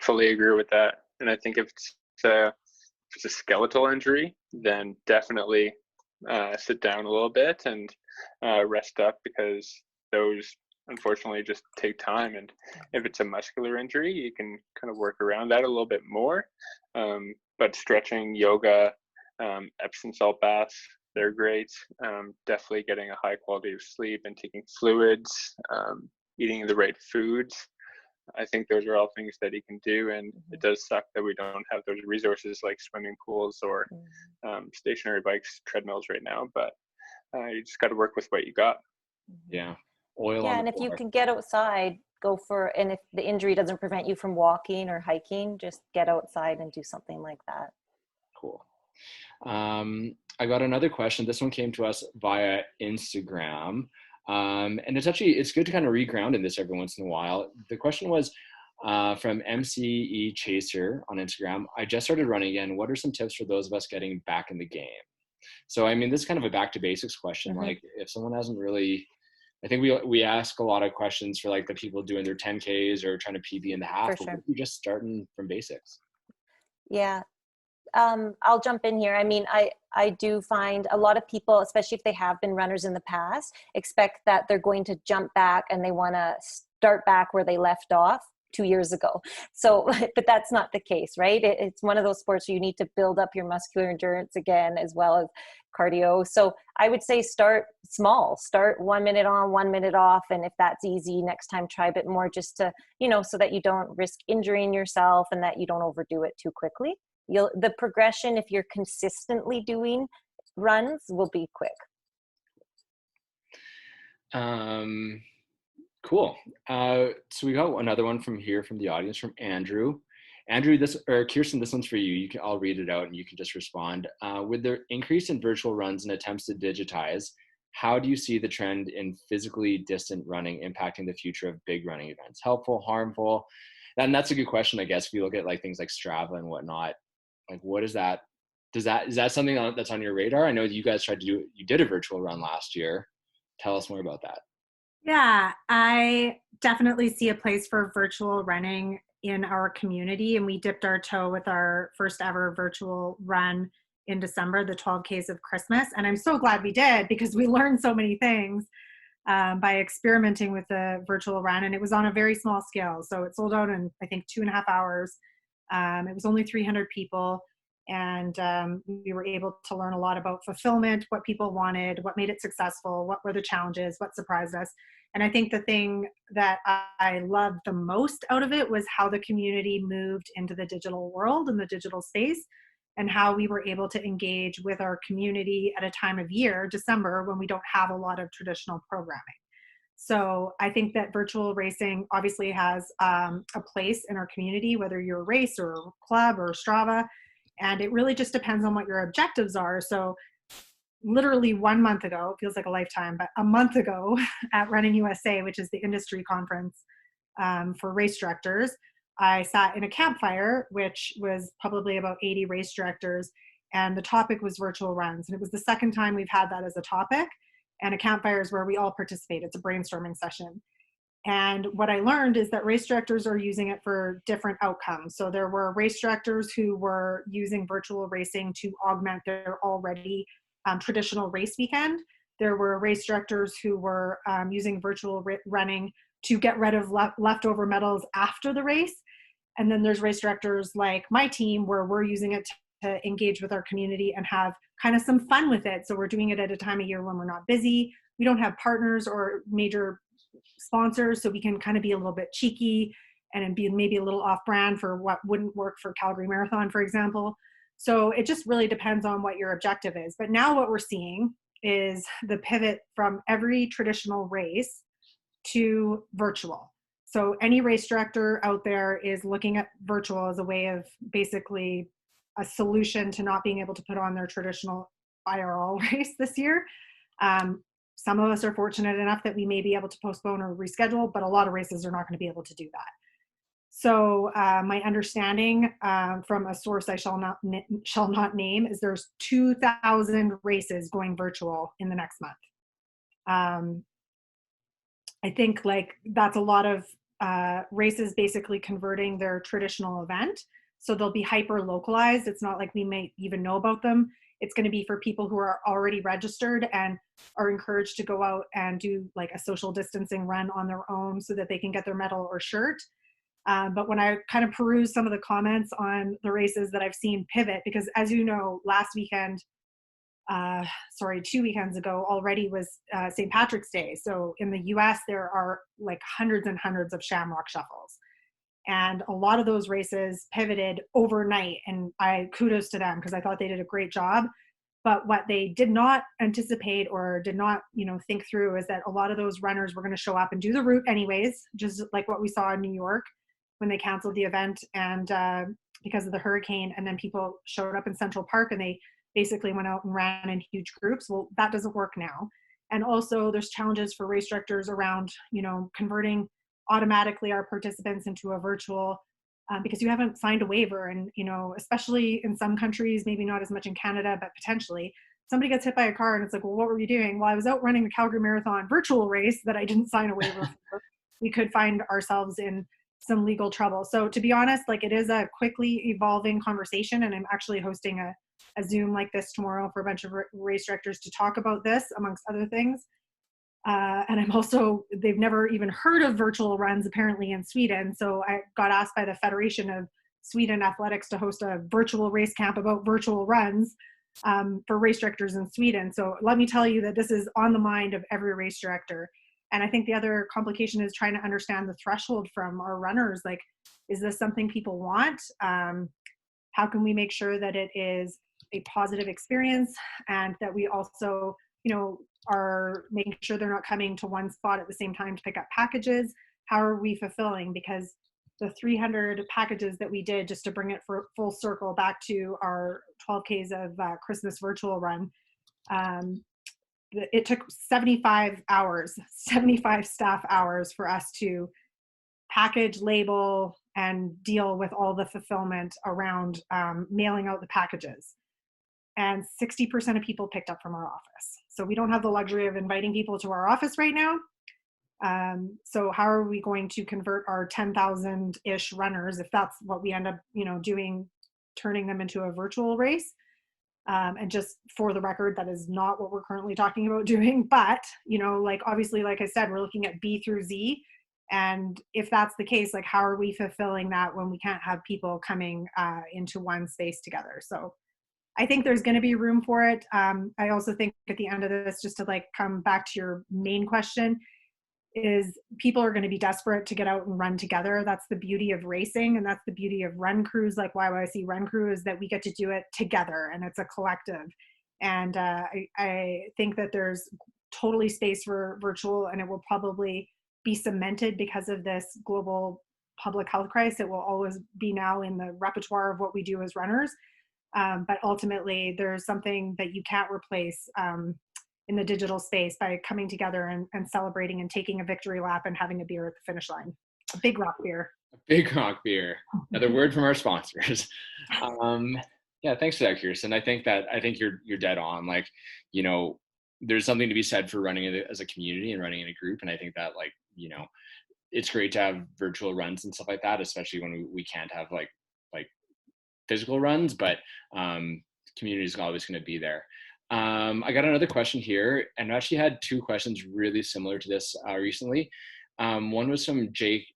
fully agree with that. And I think if it's a skeletal injury, then definitely sit down a little bit and rest up, because those unfortunately just take time. And if it's a muscular injury, you can kind of work around that a little bit more. But stretching, yoga, Epsom salt baths, they're great. Definitely getting a high quality of sleep and taking fluids, eating the right foods. I think those are all things that he can do, and it does suck that we don't have those resources like swimming pools or stationary bikes, treadmills right now, but you just got to work with what you got. Yeah. Oil. Yeah, on and the if you floor. can get outside, go for, and if the injury doesn't prevent you from walking or hiking, just get outside and do something like that. Cool. I got another question. This one came to us via Instagram. And it's good to kind of reground in this every once in a while. The question was from MCE Chaser on Instagram. I just started running again. What are some tips for those of us getting back in the game? So, I mean, this is kind of a back to basics question. Mm-hmm. Like if someone hasn't really, I think we ask a lot of questions for like the people doing their 10Ks or trying to PB in the half, For but sure. what if you're just starting from basics? Yeah. I'll jump in here. I mean, I do find a lot of people, especially if they have been runners in the past, expect that they're going to jump back and they want to start back where they left off 2 years ago. So, but that's not the case, right? It's one of those sports where you need to build up your muscular endurance again, as well as cardio. So I would say start small, start 1 minute on, 1 minute off. And if that's easy, next time try a bit more, just to, you know, so that you don't risk injuring yourself and that you don't overdo it too quickly. The progression, if you're consistently doing runs, will be quick. Cool. So we got another one from the audience, from Andrew. Andrew, Kirsten, this one's for you. I'll read it out and you can just respond. With the increase in virtual runs and attempts to digitize, how do you see the trend in physically distant running impacting the future of big running events? Helpful, harmful? And that's a good question, I guess, if you look at like things like Strava and whatnot. Like, what is that? Is that something that's on your radar? I know you guys you did a virtual run last year. Tell us more about that. Yeah, I definitely see a place for virtual running in our community. And we dipped our toe with our first ever virtual run in December, the 12Ks of Christmas. And I'm so glad we did, because we learned so many things by experimenting with the virtual run. And it was on a very small scale. So it sold out in, I think, 2.5 hours. It was only 300 people. And we were able to learn a lot about fulfillment, what people wanted, what made it successful, what were the challenges, what surprised us. And I think the thing that I loved the most out of it was how the community moved into the digital world and the digital space, and how we were able to engage with our community at a time of year, December, when we don't have a lot of traditional programming. So I think that virtual racing obviously has a place in our community, whether you're a race or a club or Strava, and it really just depends on what your objectives are. So literally 1 month ago, it feels like a lifetime, but a month ago at Running USA, which is the industry conference for race directors, I sat in a campfire, which was probably about 80 race directors, and the topic was virtual runs. And it was the second time we've had that as a topic, and a campfire is where we all participate. It's a brainstorming session. And what I learned is that race directors are using it for different outcomes. So there were race directors who were using virtual racing to augment their already traditional race weekend. there were race directors who were using virtual running to get rid of leftover medals after the race. And then there's race directors like my team where we're using it to engage with our community and have kind of some fun with it. So we're doing it at a time of year when we're not busy. We don't have partners or major sponsors, so we can kind of be a little bit cheeky and be maybe a little off brand for what wouldn't work for Calgary Marathon, for example. So it just really depends on what your objective is. But now what we're seeing is the pivot from every traditional race to virtual. So any race director out there is looking at virtual as a way of basically a solution to not being able to put on their traditional IRL race this year. Some of us are fortunate enough that we may be able to postpone or reschedule, but a lot of races are not going to be able to do that. So my understanding from a source I shall not name is there's 2,000 races going virtual in the next month. I think like that's a lot of races basically converting their traditional event. So they'll be hyper localized. It's not like we may even know about them. It's going to be for people who are already registered and are encouraged to go out and do like a social distancing run on their own so that they can get their medal or shirt. But when I kind of peruse some of the comments on the races that I've seen pivot, because as you know, last weekend, 2 weekends ago already was St. Patrick's Day. So in the US, there are like hundreds and hundreds of Shamrock Shuffles. And a lot of those races pivoted overnight, and I kudos to them because I thought they did a great job. But what they did not anticipate or did not, think through is that a lot of those runners were going to show up and do the route anyways, just like what we saw in New York when they canceled the event and because of the hurricane, and then people showed up in Central Park and they basically went out and ran in huge groups. Well, that doesn't work now. And also there's challenges for race directors around, converting automatically our participants into a virtual because you haven't signed a waiver. And, especially in some countries, maybe not as much in Canada, but potentially somebody gets hit by a car and it's like, well, what were you doing? Well, I was out running the Calgary Marathon virtual race that I didn't sign a waiver for. We could find ourselves in some legal trouble. So to be honest, like it is a quickly evolving conversation, and I'm actually hosting a Zoom like this tomorrow for a bunch of race directors to talk about this, amongst other things. And I'm also, they've never even heard of virtual runs apparently in Sweden. So I got asked by the Federation of Sweden Athletics to host a virtual race camp about virtual runs for race directors in Sweden. So let me tell you that this is on the mind of every race director. And I think the other complication is trying to understand the threshold from our runners. Like, is this something people want? How can we make sure that it is a positive experience and that we also, are making sure they're not coming to one spot at the same time to pick up packages? How are we fulfilling? Because the 300 packages that we did, just to bring it for full circle back to our 12Ks of Christmas virtual run, it took 75 staff hours for us to package, label, and deal with all the fulfillment around mailing out the packages. And 60% of people picked up from our office. So we don't have the luxury of inviting people to our office right now. So how are we going to convert our 10,000-ish runners, if that's what we end up, doing, turning them into a virtual race? And just for the record, that is not what we're currently talking about doing. But, obviously, like I said, we're looking at B through Z. And if that's the case, like, how are we fulfilling that when we can't have people coming into one space together? So I think there's going to be room for it. I also think at the end of this, just to come back to your main question, is people are going to be desperate to get out and run together. That's the beauty of racing, and that's the beauty of run crews like YYC Run Crew, is that we get to do it together and it's a collective. And I think that there's totally space for virtual, and it will probably be cemented because of this global public health crisis. It will always be now in the repertoire of what we do as runners. But ultimately, there's something that you can't replace in the digital space by coming together and celebrating and taking a victory lap and having a beer at the finish line. A Big Rock beer. A Big Rock beer. Another word from our sponsors. Yeah, thanks for that, Kirsten. I think you're dead on. There's something to be said for running as a community and running in a group, and I think that it's great to have virtual runs and stuff like that, especially when we can't have like physical runs, but community is always going to be there. I got another question here, and I actually had two questions really similar to this recently. One was from Jake.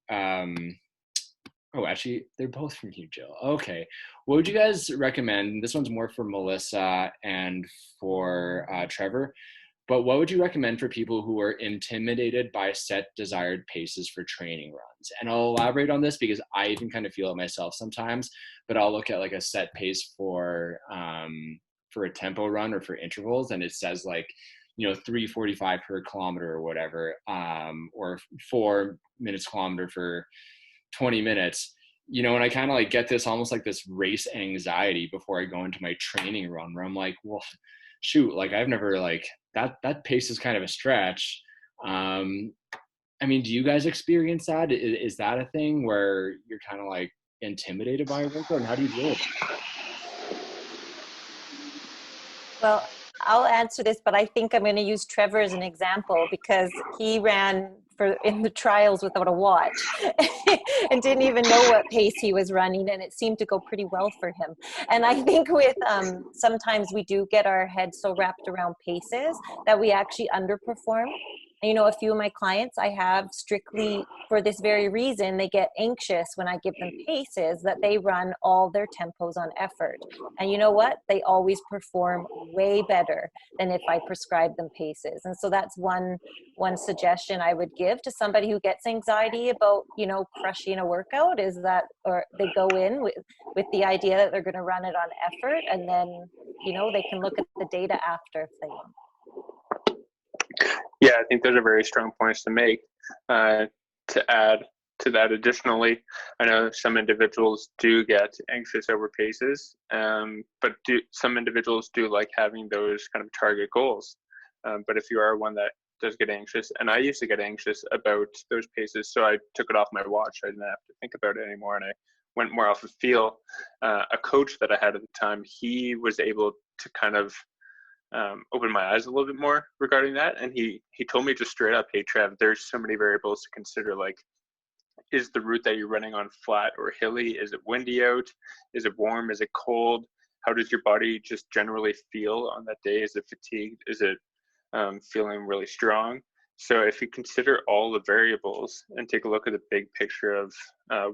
Oh, actually, they're both from you, Jill. Okay. What would you guys recommend? This one's more for Melissa and for Trevor. But what would you recommend for people who are intimidated by set desired paces for training runs? And I'll elaborate on this because I even kind of feel it myself sometimes, but I'll look at like a set pace for a tempo run or for intervals, and it says like, 3:45 per kilometer or whatever, or 4 minutes kilometer for 20 minutes, and I kind of like get this almost like this race anxiety before I go into my training run where I'm like, well, shoot, like I've never like that pace is kind of a stretch. I mean, do you guys experience that? Is that a thing where you're kind of like intimidated by a workout, and how do you deal with it? Well, I'll answer this, but I think I'm going to use Trevor as an example because he ran in the trials without a watch and didn't even know what pace he was running, and it seemed to go pretty well for him. And I think with sometimes we do get our heads so wrapped around paces that we actually underperform. And, a few of my clients I have strictly for this very reason, they get anxious when I give them paces that they run all their tempos on effort. And you know what? They always perform way better than if I prescribe them paces. And so that's one suggestion I would give to somebody who gets anxiety about, crushing a workout is that, or they go in with the idea that they're going to run it on effort, and then, they can look at the data after if they want. Yeah, I think those are very strong points to make. To add to that additionally, I know some individuals do get anxious over paces, but some individuals do like having those kind of target goals. But if you are one that does get anxious, and I used to get anxious about those paces, so I took it off my watch. I didn't have to think about it anymore, and I went more off of feel. A coach that I had at the time, he was able to kind of opened my eyes a little bit more regarding that, and he told me just straight up, hey Trev, there's so many variables to consider. Like, is the route that you're running on flat or hilly? Is it windy out? Is it warm? Is it cold? How does your body just generally feel on that day? Is it fatigued? Is it feeling really strong? So if you consider all the variables and take a look at the big picture of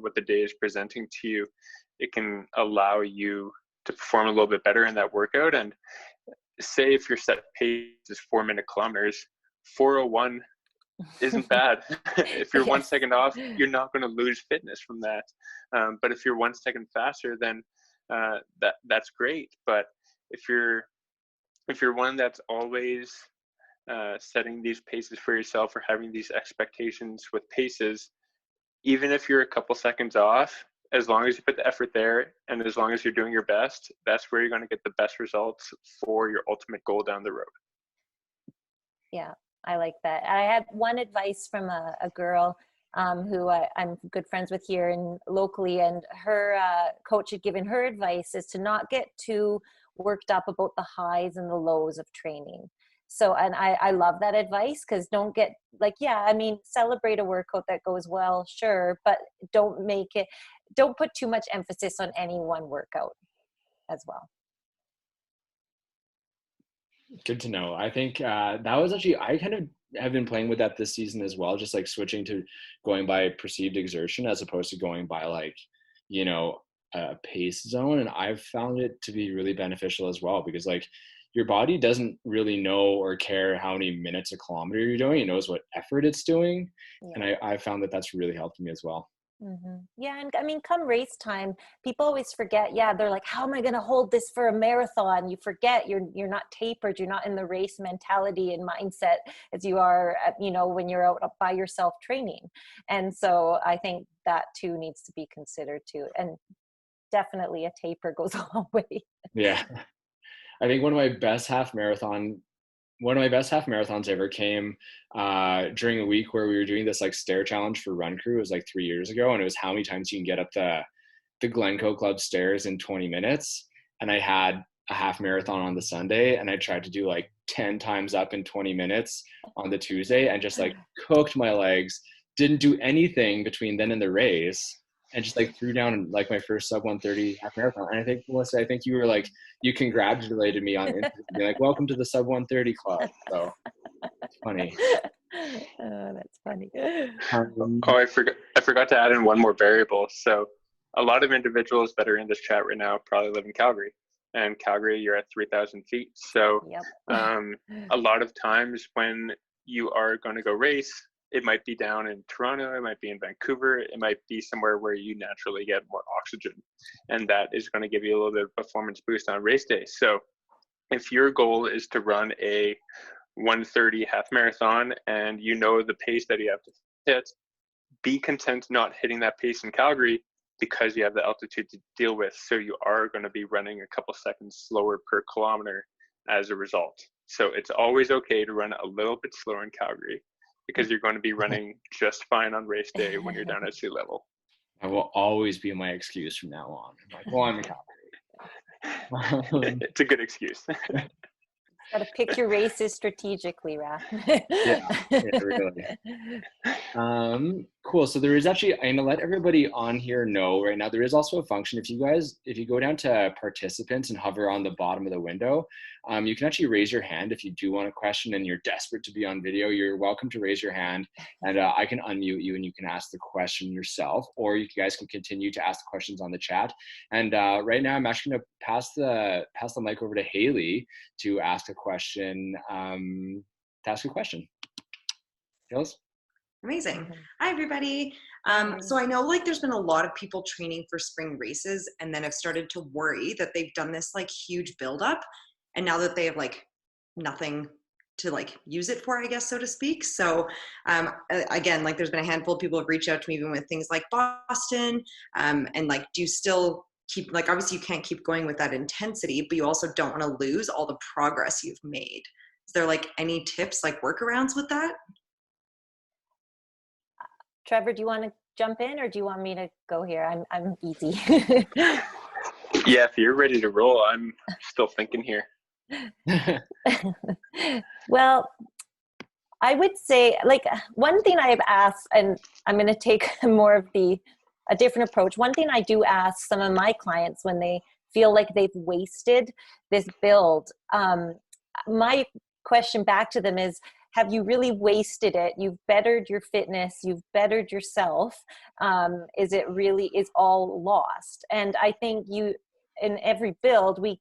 what the day is presenting to you, it can allow you to perform a little bit better in that workout. And say if your set pace is 4 minute kilometers, 4:01 isn't bad. If you're 1 second off, you're not going to lose fitness from that. But if you're 1 second faster, then that's great. But if you're one that's always setting these paces for yourself or having these expectations with paces, even if you're a couple seconds off, as long as you put the effort there and as long as you're doing your best, that's where you're going to get the best results for your ultimate goal down the road. Yeah, I like that. I had one advice from a girl who I'm good friends with here and locally, and her coach had given her advice is to not get too worked up about the highs and the lows of training. So, and I love that advice, because don't get like, celebrate a workout that goes well, sure, but don't put too much emphasis on any one workout as well. Good to know. I think that was actually, I kind of have been playing with that this season as well, just like switching to going by perceived exertion as opposed to going by like, a pace zone. And I've found it to be really beneficial as well, because like your body doesn't really know or care how many minutes a kilometer you're doing. It knows what effort it's doing. Yeah. And I found that that's really helped me as well. Mm-hmm. Yeah. And I mean, come race time, people always forget. Yeah. They're like, how am I going to hold this for a marathon? You forget you're not tapered. You're not in the race mentality and mindset as you are, when you're out by yourself training. And so I think that too needs to be considered too. And definitely a taper goes a long way. Yeah. I think one of my best half marathons ever came during a week where we were doing this like stair challenge for Run Crew. It was like 3 years ago, and it was how many times you can get up the Glencoe Club stairs in 20 minutes. And I had a half marathon on the Sunday, and I tried to do like 10 times up in 20 minutes on the Tuesday, and just like cooked my legs. Didn't do anything between then and the race, and just like threw down like my first sub 130 half marathon. And I think, Melissa, I think you were like, you congratulated me on Instagram, being like, welcome to the sub 130 club. So it's funny. Oh, that's funny. Oh, I forgot to add in one more variable. So a lot of individuals that are in this chat right now probably live in Calgary, and Calgary, you're at 3,000 feet. So Yep. a lot of times when you are going to go race, it might be down in Toronto, it might be in Vancouver, it might be somewhere where you naturally get more oxygen, and that is going to give you a little bit of performance boost on race day. So if your goal is to run a 130 half marathon and you know the pace that you have to hit, be content not hitting that pace in Calgary because you have the altitude to deal with. So you are going to be running a couple seconds slower per kilometer as a result. So it's always okay to run a little bit slower in Calgary because you're going to be running just fine on race day when you're down at sea level. That will always be my excuse from now on. I'm like, well, I'm in Calgary. It's a good excuse. Got to pick your races strategically, Raph. Yeah, really. Cool. So there is actually, I'm gonna let everybody on here know right now, there is also a function. If you go down to participants and hover on the bottom of the window, you can actually raise your hand if you do want a question and you're desperate to be on video. You're welcome to raise your hand, and I can unmute you and you can ask the question yourself, or you guys can continue to ask the questions on the chat. And right now I'm actually gonna pass the mic over to Haley to ask a question. Hills? Amazing. Hi, everybody. So I know like there's been a lot of people training for spring races and then have started to worry that they've done this like huge buildup. And now that they have like nothing to like use it for, I guess, so to speak. So again, like there's been a handful of people have reached out to me even with things like Boston. And like, do you still keep, like, obviously you can't keep going with that intensity, but you also don't want to lose all the progress you've made. Is there like any tips, like workarounds with that? Trevor, do you want to jump in or do you want me to go here? I'm easy. Yeah, if you're ready to roll, I'm still thinking here. Well, I would say like one thing I've asked, and I'm going to take more of a different approach. One thing I do ask some of my clients when they feel like they've wasted this build, my question back to them is, have you really wasted it? You've bettered your fitness, you've bettered yourself. Is it really is all lost? And I think in every build, you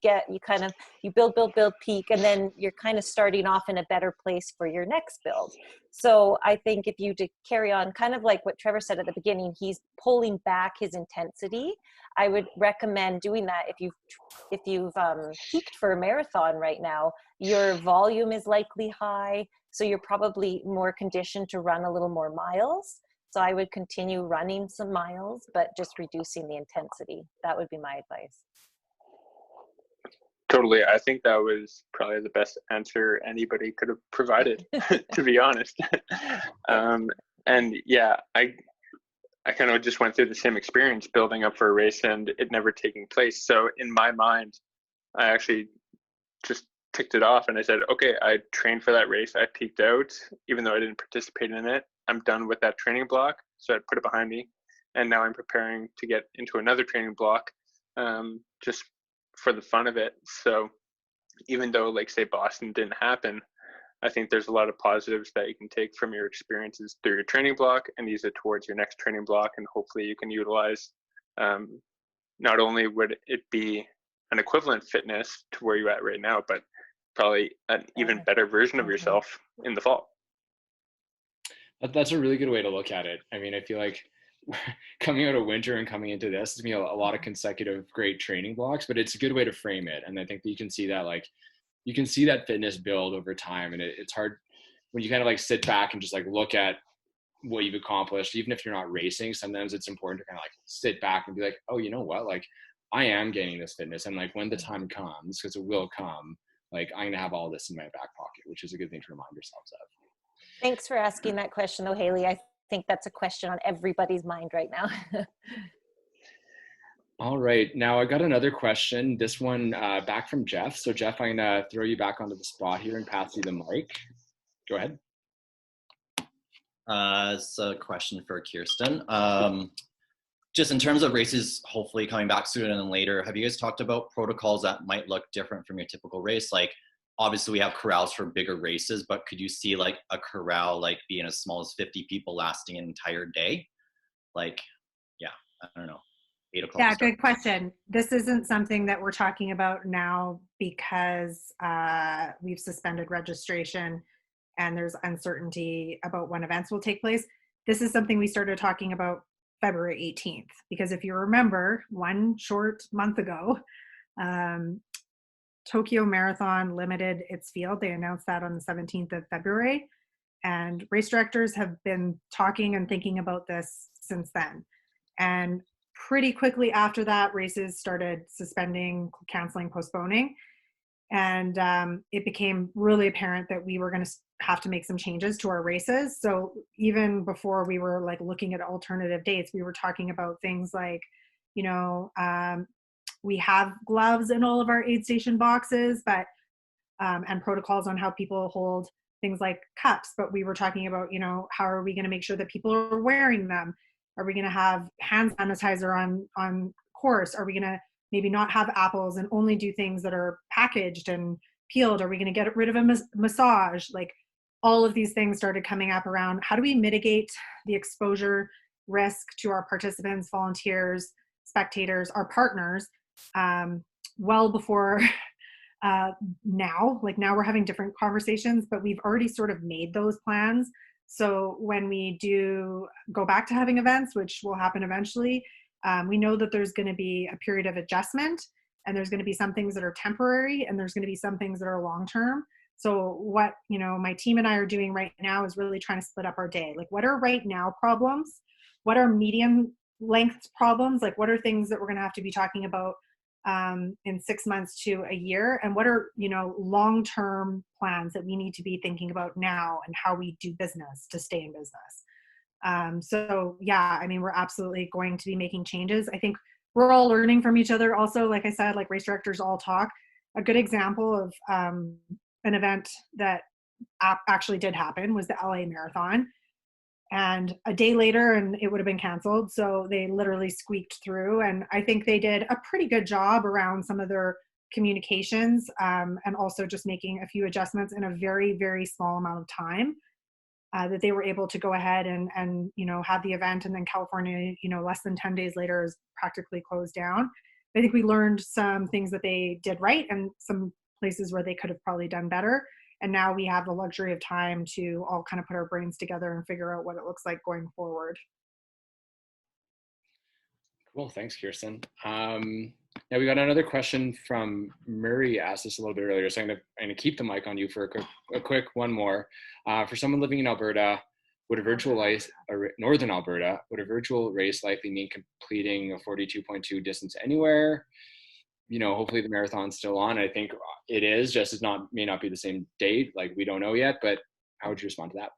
build, peak, and then you're kind of starting off in a better place for your next build. So I think if you carry on, kind of like what Trevor said at the beginning, he's pulling back his intensity. I would recommend doing that if you've peaked for a marathon right now. Your volume is likely high, so you're probably more conditioned to run a little more miles. So I would continue running some miles, but just reducing the intensity. That would be my advice. Totally. I think that was probably the best answer anybody could have provided, to be honest. And yeah, I kind of just went through the same experience building up for a race and it never taking place. So in my mind, I actually just ticked it off and I said, okay, I trained for that race. I peaked out, even though I didn't participate in it. I'm done with that training block. So I put it behind me. And now I'm preparing to get into another training block, just for the fun of it. So even though, like, say, Boston didn't happen, I think there's a lot of positives that you can take from your experiences through your training block and use it towards your next training block. And hopefully you can utilize, not only would it be an equivalent fitness to where you're at right now, but probably an even better version of yourself in the fall. That's a really good way to look at it. I mean, I feel like coming out of winter and coming into this, it's gonna be a lot of consecutive great training blocks, but it's a good way to frame it. And I think that you can see that, like, you can see that fitness build over time. And it's hard when you kind of like sit back and just like look at what you've accomplished, even if you're not racing. Sometimes it's important to kind of like sit back and be like, oh, you know what? Like, I am gaining this fitness. And like, when the time comes, because it will come, like, I'm gonna have all this in my back pocket, which is a good thing to remind yourselves of. Thanks for asking that question though, Haley. I think that's a question on everybody's mind right now. All right, now I got another question. This one back from Jeff. So Jeff, I'm gonna throw you back onto the spot here and pass you the mic. Go ahead. It's a question for Kirsten. just in terms of races, hopefully coming back sooner than later, have you guys talked about protocols that might look different from your typical race? Like, obviously we have corrals for bigger races, but could you see like a corral, like being as small as 50 people lasting an entire day? Like, yeah, I don't know. 8 o'clock. Yeah, good question. This isn't something that we're talking about now because we've suspended registration and there's uncertainty about when events will take place. This is something we started talking about February 18th, because if you remember, one short month ago, Tokyo Marathon limited its field. They announced that on the 17th of February, and race directors have been talking and thinking about this since then. And pretty quickly after that, races started suspending, canceling, postponing. And it became really apparent that we were going to have to make some changes to our races. So even before we were like looking at alternative dates, we were talking about things like, you know, we have gloves in all of our aid station boxes, but and protocols on how people hold things like cups. But we were talking about, you know, how are we going to make sure that people are wearing them? Are we going to have hand sanitizer on course? Are we going to maybe not have apples and only do things that are packaged and peeled? Are we going to get rid of a massage? Like, all of these things started coming up around how do we mitigate the exposure risk to our participants, volunteers, spectators, our partners, well before now. Like, now we're having different conversations, but we've already sort of made those plans. So when we do go back to having events, which will happen eventually, we know that there's going to be a period of adjustment, and there's going to be some things that are temporary, and there's going to be some things that are long-term. So what, you know, my team and I are doing right now is really trying to split up our day. Like, what are right now problems? What are medium length problems? Like, what are things that we're going to have to be talking about in 6 months to a year? And what are, you know, long-term plans that we need to be thinking about now, and how we do business to stay in business? So yeah, I mean, we're absolutely going to be making changes. I think we're all learning from each other. Also, like I said, like, race directors all talk. A good example of an event that actually did happen was the LA Marathon. And a day later, and it would have been canceled. So they literally squeaked through. And I think they did a pretty good job around some of their communications, and also just making a few adjustments in a very, very small amount of time, that they were able to go ahead and, you know, have the event. And then California, you know, less than 10 days later is practically closed down. I think we learned some things that they did right, and some places where they could have probably done better. And now we have the luxury of time to all kind of put our brains together and figure out what it looks like going forward. Cool, thanks, Kirsten. Now we got another question from Murray. Asked us a little bit earlier, so I'm gonna keep the mic on you for a quick one more. For someone living in Alberta, would a virtual race, Northern Alberta, would a virtual race likely mean completing a 42.2 distance anywhere? You know, hopefully the marathon's still on. I think it is, just it may not be the same date. Like, we don't know yet, but how would you respond to that?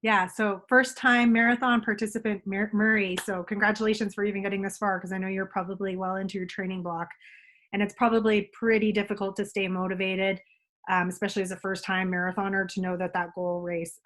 Yeah, so first time marathon participant, Murray. So congratulations for even getting this far, because I know you're probably well into your training block. And it's probably pretty difficult to stay motivated, especially as a first time marathoner, to know that that goal race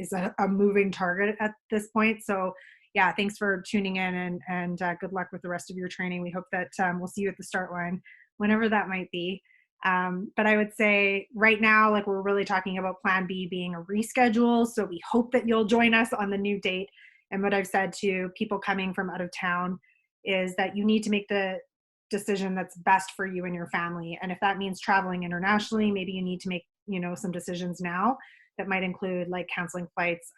is a moving target at this point. So yeah, thanks for tuning in, and good luck with the rest of your training. We hope that we'll see you at the start line, whenever that might be. But I would say right now, like, we're really talking about plan B being a reschedule. So we hope that you'll join us on the new date. And what I've said to people coming from out of town is that you need to make the decision that's best for you and your family. And if that means traveling internationally, maybe you need to make, you know, some decisions now that might include like canceling flights.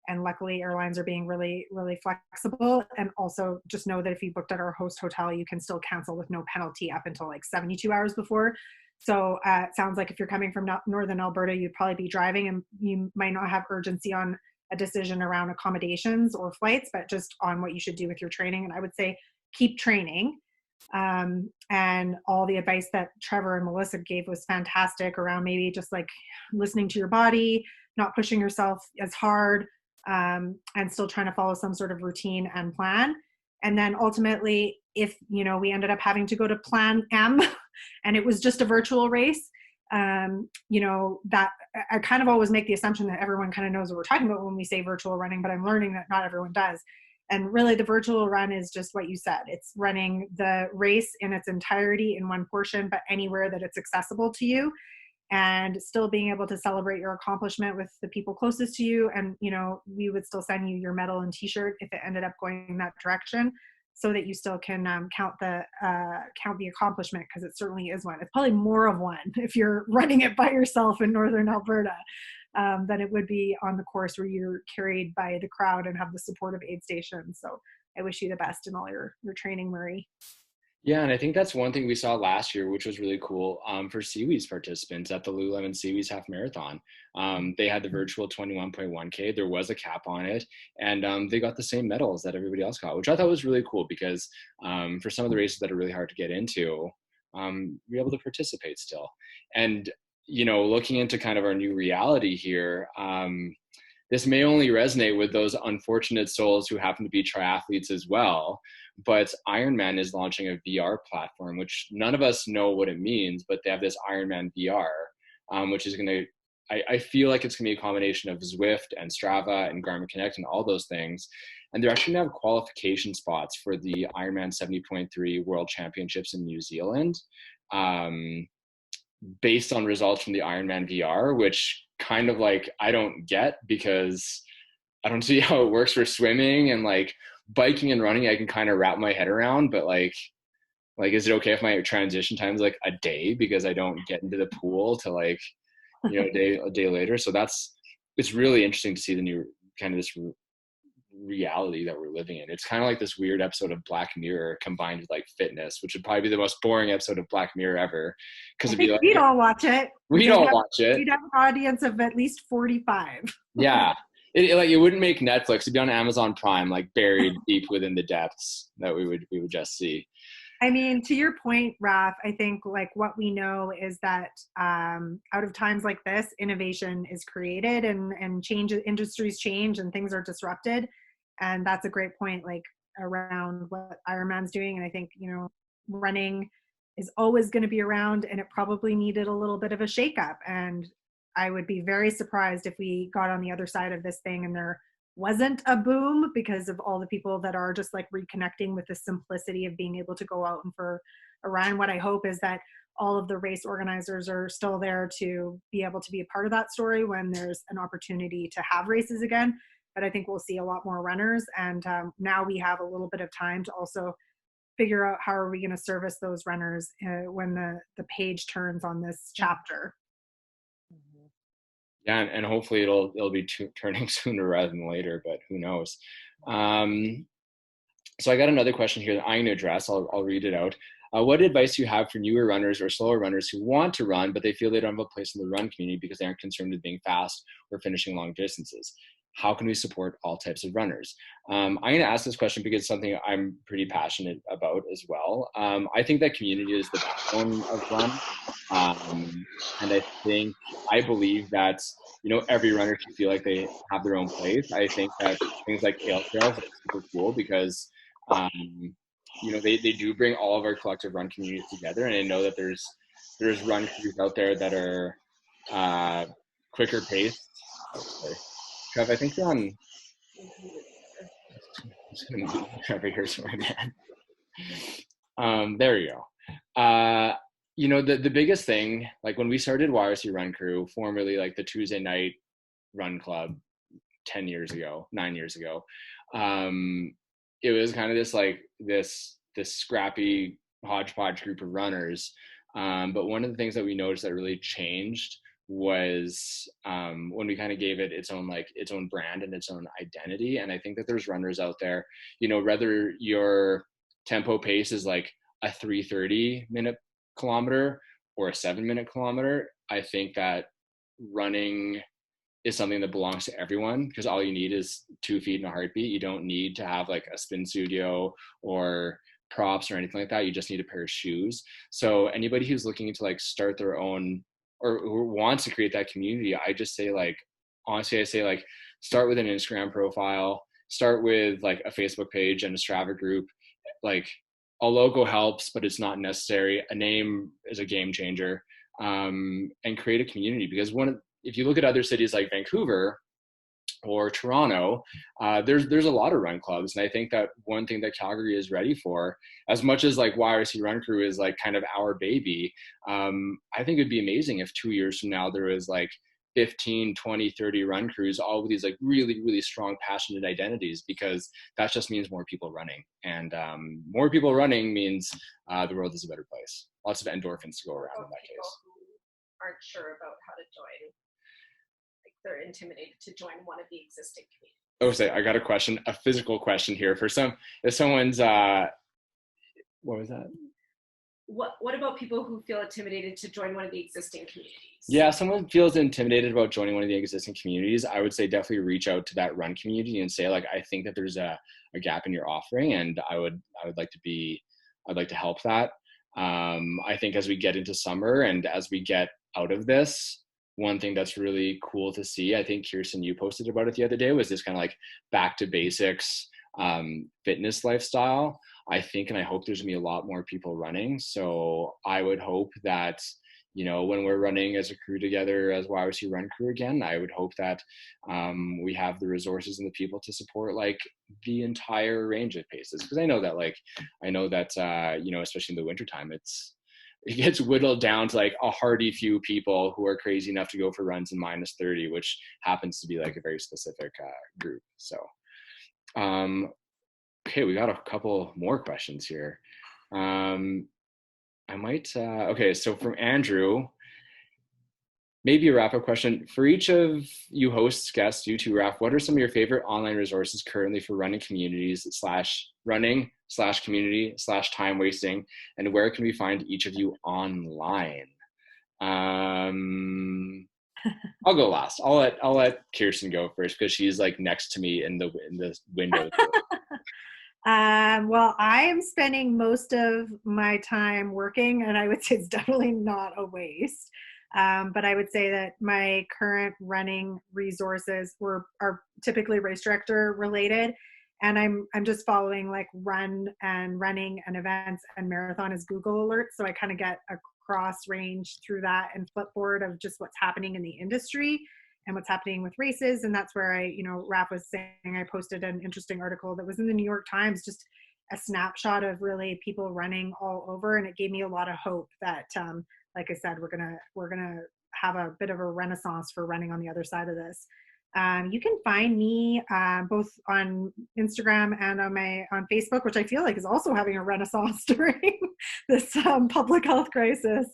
And luckily airlines are being really, really flexible. And also just know that if you booked at our host hotel, you can still cancel with no penalty up until like 72 hours before. So it sounds like if you're coming from Northern Alberta, you'd probably be driving, and you might not have urgency on a decision around accommodations or flights, but just on what you should do with your training. And I would say keep training. And all the advice that Trevor and Melissa gave was fantastic around maybe just like listening to your body, not pushing yourself as hard, and still trying to follow some sort of routine and plan. And then ultimately, if, you know, we ended up having to go to plan M and it was just a virtual race, you know, that I kind of always make the assumption that everyone kind of knows what we're talking about when we say virtual running, but I'm learning that not everyone does. And really the virtual run is just what you said. It's running the race in its entirety in one portion, but anywhere that it's accessible to you, and still being able to celebrate your accomplishment with the people closest to you. And, you know, we would still send you your medal and t-shirt if it ended up going in that direction, so that you still can count the accomplishment, because it certainly is one. It's probably more of one if you're running it by yourself in Northern Alberta than it would be on the course where you're carried by the crowd and have the support of aid stations. So I wish you the best in all your training, Marie. Yeah, and I think that's one thing we saw last year, which was really cool for Seaweeds participants at the Lululemon Seaweeds Half Marathon. They had the virtual 21.1K. There was a cap on it, and they got the same medals that everybody else got, which I thought was really cool, because for some of the races that are really hard to get into, you're able to participate still. And, you know, looking into kind of our new reality here, this may only resonate with those unfortunate souls who happen to be triathletes as well. But Ironman is launching a VR platform, which none of us know what it means, but they have this Ironman VR, which is going to, I feel like it's going to be a combination of Zwift and Strava and Garmin Connect and all those things. And they're actually going to have qualification spots for the Ironman 70.3 World Championships in New Zealand, based on results from the Ironman VR, which kind of like I don't get, because I don't see how it works for swimming, and like biking and running I can kind of wrap my head around, but like is it okay if my transition time is like a day because I don't get into the pool to like, you know, a day later? So it's really interesting to see the new kind of this reality that we're living in. It's kind of like this weird episode of Black Mirror combined with like fitness, which would probably be the most boring episode of Black Mirror ever, because it'd be like, we'd all watch it. We'd have an audience of at least 45. Yeah. It wouldn't make Netflix. It'd be on Amazon Prime, like buried deep within the depths that we would just see. I mean, to your point, Raph, I think like what we know is that out of times like this, innovation is created and industries change and things are disrupted. And that's a great point, like around what Ironman's doing. And I think, you know, running is always going to be around, and it probably needed a little bit of a shakeup. And I would be very surprised if we got on the other side of this thing and there wasn't a boom, because of all the people that are just like reconnecting with the simplicity of being able to go out and for a run. What I hope is that all of the race organizers are still there to be able to be a part of that story when there's an opportunity to have races again. But I think we'll see a lot more runners, and now we have a little bit of time to also figure out how are we going to service those runners when the page turns on this chapter. Yeah, and hopefully it'll be turning sooner rather than later, but who knows? So I got another question here that I'm going to address. I'll read it out. What advice do you have for newer runners or slower runners who want to run, but they feel they don't have a place in the run community because they aren't concerned with being fast or finishing long distances? How can we support all types of runners? I'm going to ask this question because it's something I'm pretty passionate about as well. I think that community is the backbone of run. And I believe that, you know, every runner should feel like they have their own place. I think that things like Kale Trails are super cool because, you know, they do bring all of our collective run communities together. And I know that there's run crews out there that are quicker paced. Trev, I think you're on. I'm just gonna move Trevor here, sorry, man. There you go. You know, the biggest thing, like when we started YRC Run Crew, formerly like the Tuesday night run club 9 years ago, it was kind of this scrappy hodgepodge group of runners. But one of the things that we noticed that really changed was when we kind of gave it its own brand and its own identity. And I think that there's runners out there, you know, whether your tempo pace is like a 3:30 minute kilometer or a 7-minute kilometer, I think that running is something that belongs to everyone, because all you need is 2 feet and a heartbeat. You don't need to have like a spin studio or props or anything like that. You just need a pair of shoes. So anybody who's looking to like start their own or who wants to create that community, I just say like, honestly, I say like, start with an Instagram profile, start with like a Facebook page and a Strava group. Like a logo helps, but it's not necessary. A name is a game changer, and create a community, because if you look at other cities like Vancouver, or Toronto, there's a lot of run clubs. And I think that one thing that Calgary is ready for, as much as like YRC Run Crew is like kind of our baby, I think it'd be amazing if 2 years from now there was like 15, 20, 30 run crews, all with these like really, really strong, passionate identities, because that just means more people running. And more people running means the world is a better place. Lots of endorphins to go around in that case. Who aren't sure about how to join, like they're intimidated to join one of the existing communities. Oh, say I got a question, a physical question here for some. If someone's, what was that? What about people who feel intimidated to join one of the existing communities? Yeah, someone feels intimidated about joining one of the existing communities, I would say definitely reach out to that run community and say, like, I think that there's a gap in your offering, and I would like to help that. I think as we get into summer and as we get out of this, one thing that's really cool to see, I think Kirsten, you posted about it the other day, was this kind of like back to basics fitness lifestyle. I think, and I hope there's gonna be a lot more people running. So I would hope that, you know, when we're running as a crew together as YRC Run Crew again, I would hope that we have the resources and the people to support like the entire range of paces. Because I know that you know, especially in the wintertime, it gets whittled down to like a hardy few people who are crazy enough to go for runs in -30, which happens to be like a very specific group. So okay, we got a couple more questions here. I might, okay, so from Andrew, maybe a wrap-up question. For each of you hosts, guests, you two, Raph, what are some of your favorite online resources currently for running communities /running/community /time wasting, and where can we find each of you online? I'll go last. I'll let Kirsten go first because she's like next to me in the window. Well, I am spending most of my time working, and I would say it's definitely not a waste. But I would say that my current running resources are typically race director related, and I'm just following like running and events and marathon as Google alerts, so I kind of get a cross range through that and flipboard of just what's happening in the industry and what's happening with races. And that's where Raph was saying, I posted an interesting article that was in the New York Times, just a snapshot of really people running all over. And it gave me a lot of hope that, like I said, we're gonna have a bit of a renaissance for running on the other side of this. You can find me both on Instagram and on Facebook, which I feel like is also having a renaissance during this public health crisis.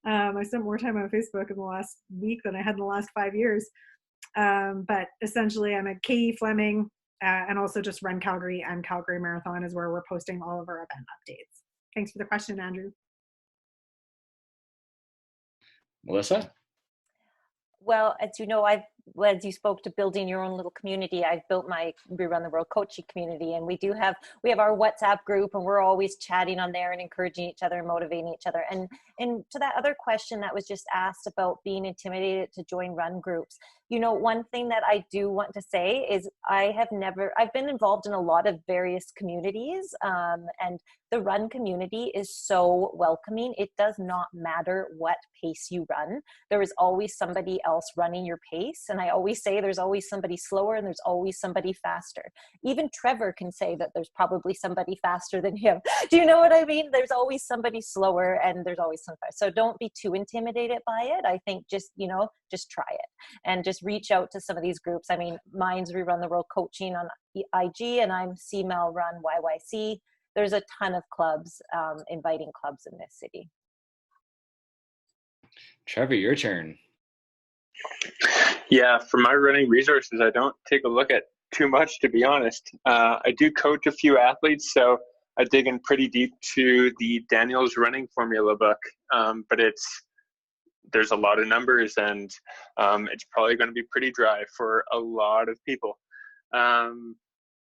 I spent more time on Facebook in the last week than I had in the last 5 years. But essentially, I'm at Kirsten Fleming, and also just Run Calgary and Calgary Marathon is where we're posting all of our event updates. Thanks for the question, Andrew. Melissa? Well, as you know, as you spoke to building your own little community, I've built my Run the World coaching community, and we have our WhatsApp group, and we're always chatting on there and encouraging each other and motivating each other. And to that other question that was just asked about being intimidated to join run groups, you know, one thing that I do want to say is I've been involved in a lot of various communities, and the run community is so welcoming. It does not matter what pace you run. There is always somebody else running your pace. And I always say there's always somebody slower and there's always somebody faster. Even Trevor can say that there's probably somebody faster than him. Do you know what I mean? There's always somebody slower and there's always somebody. So don't be too intimidated by it. I think just try it and just reach out to some of these groups. I mean, mine's Run the World Coaching on IG, and I'm CML Run YYC. There's a ton of clubs, inviting clubs in this city. Trevor, your turn. Yeah, for my running resources, I don't take a look at too much, to be honest. I do coach a few athletes, so I dig in pretty deep to the Daniel's Running Formula book, but there's a lot of numbers, and it's probably going to be pretty dry for a lot of people.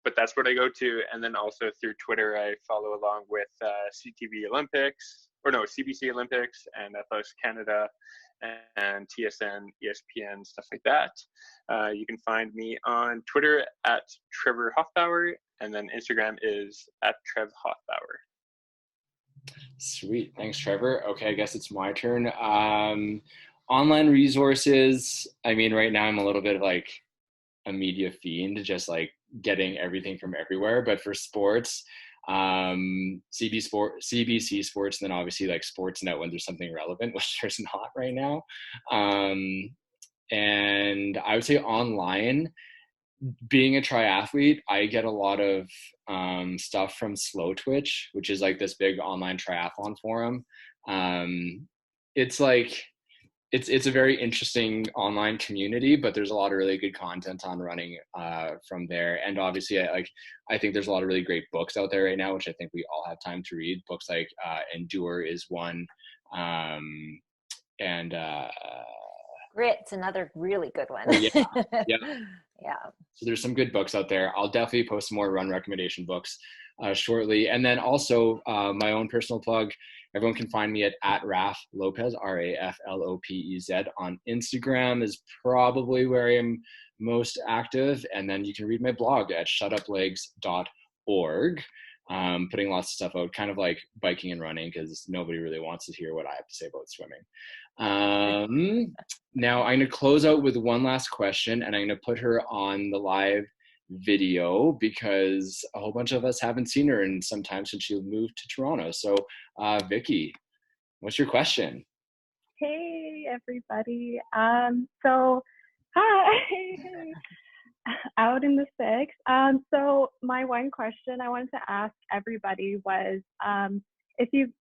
But that's what I go to, and then also through Twitter, I follow along with CBC Olympics, and Athletics Canada, and TSN, ESPN, stuff like that. You can find me on Twitter at Trevor Hofbauer, and then Instagram is at Trev Hofbauer. Sweet, thanks, Trevor. Okay, I guess it's my turn. Online resources. I mean, right now I'm a little bit like a media fiend, just like getting everything from everywhere. But for sports, CBC Sports, and then obviously like Sportsnet when there's something relevant, which there's not right now. And I would say online, being a triathlete, I get a lot of stuff from Slow Twitch, which is like this big online triathlon forum. It's like it's a very interesting online community, but there's a lot of really good content on running from there. And obviously, I think there's a lot of really great books out there right now, which I think we all have time to read. Books like Endure is one, and Grit's another really good one. Oh, yeah. Yeah. So there's some good books out there. I'll definitely post some more run recommendation books shortly. And then also my own personal plug, everyone can find me at Raf Lopez, RAFLOPEZ on Instagram is probably where I am most active. And then you can read my blog at shutuplegs.org. Putting lots of stuff out, kind of like biking and running, because nobody really wants to hear what I have to say about swimming. Now I'm going to close out with one last question, and I'm going to put her on the live video because a whole bunch of us haven't seen her in some time since she moved to Toronto. So Vicky, what's your question? Hey everybody. So hi. Out in the six. So my one question I wanted to ask everybody was, if you,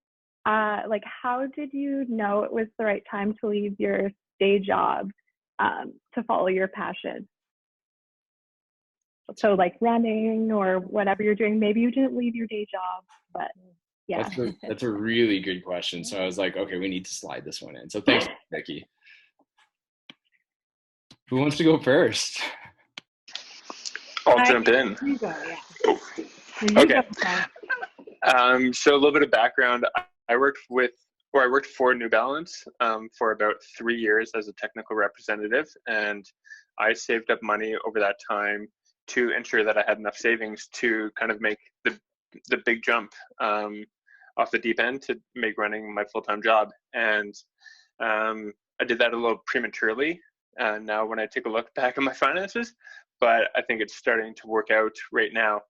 like, how did you know it was the right time to leave your day job to follow your passion? So like running or whatever you're doing, maybe you didn't leave your day job, but yeah. That's a really good question. So I was like, okay, we need to slide this one in. So thanks, Vicky. Who wants to go first? I'll jump in. You go, yeah. Oh. Okay. So a little bit of background. I worked for New Balance for about 3 years as a technical representative, and I saved up money over that time to ensure that I had enough savings to kind of make the big jump off the deep end to make running my full-time job. And I did that a little prematurely. Now when I take a look back at my finances, but I think it's starting to work out right now.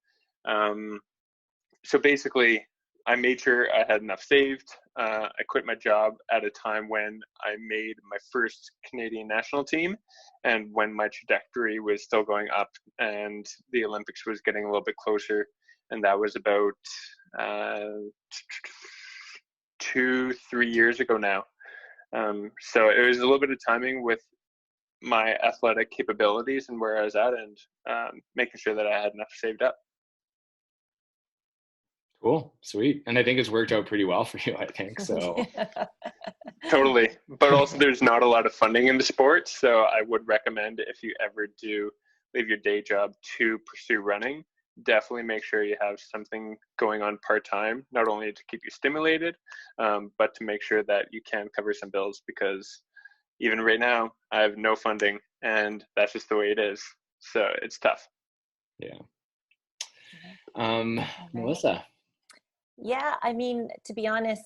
So basically, I made sure I had enough saved. I quit my job at a time when I made my first Canadian national team and when my trajectory was still going up and the Olympics was getting a little bit closer. And that was about 2-3 years ago now. So it was a little bit of timing with my athletic capabilities and where I was at, and making sure that I had enough saved up. Cool, sweet. And I think it's worked out pretty well for you, I think, so. Totally. But also there's not a lot of funding in the sport, so I would recommend, if you ever do leave your day job to pursue running, definitely make sure you have something going on part-time, not only to keep you stimulated, but to make sure that you can cover some bills, because even right now I have no funding and that's just the way it is. So it's tough. Yeah. Melissa. Yeah, I mean, to be honest,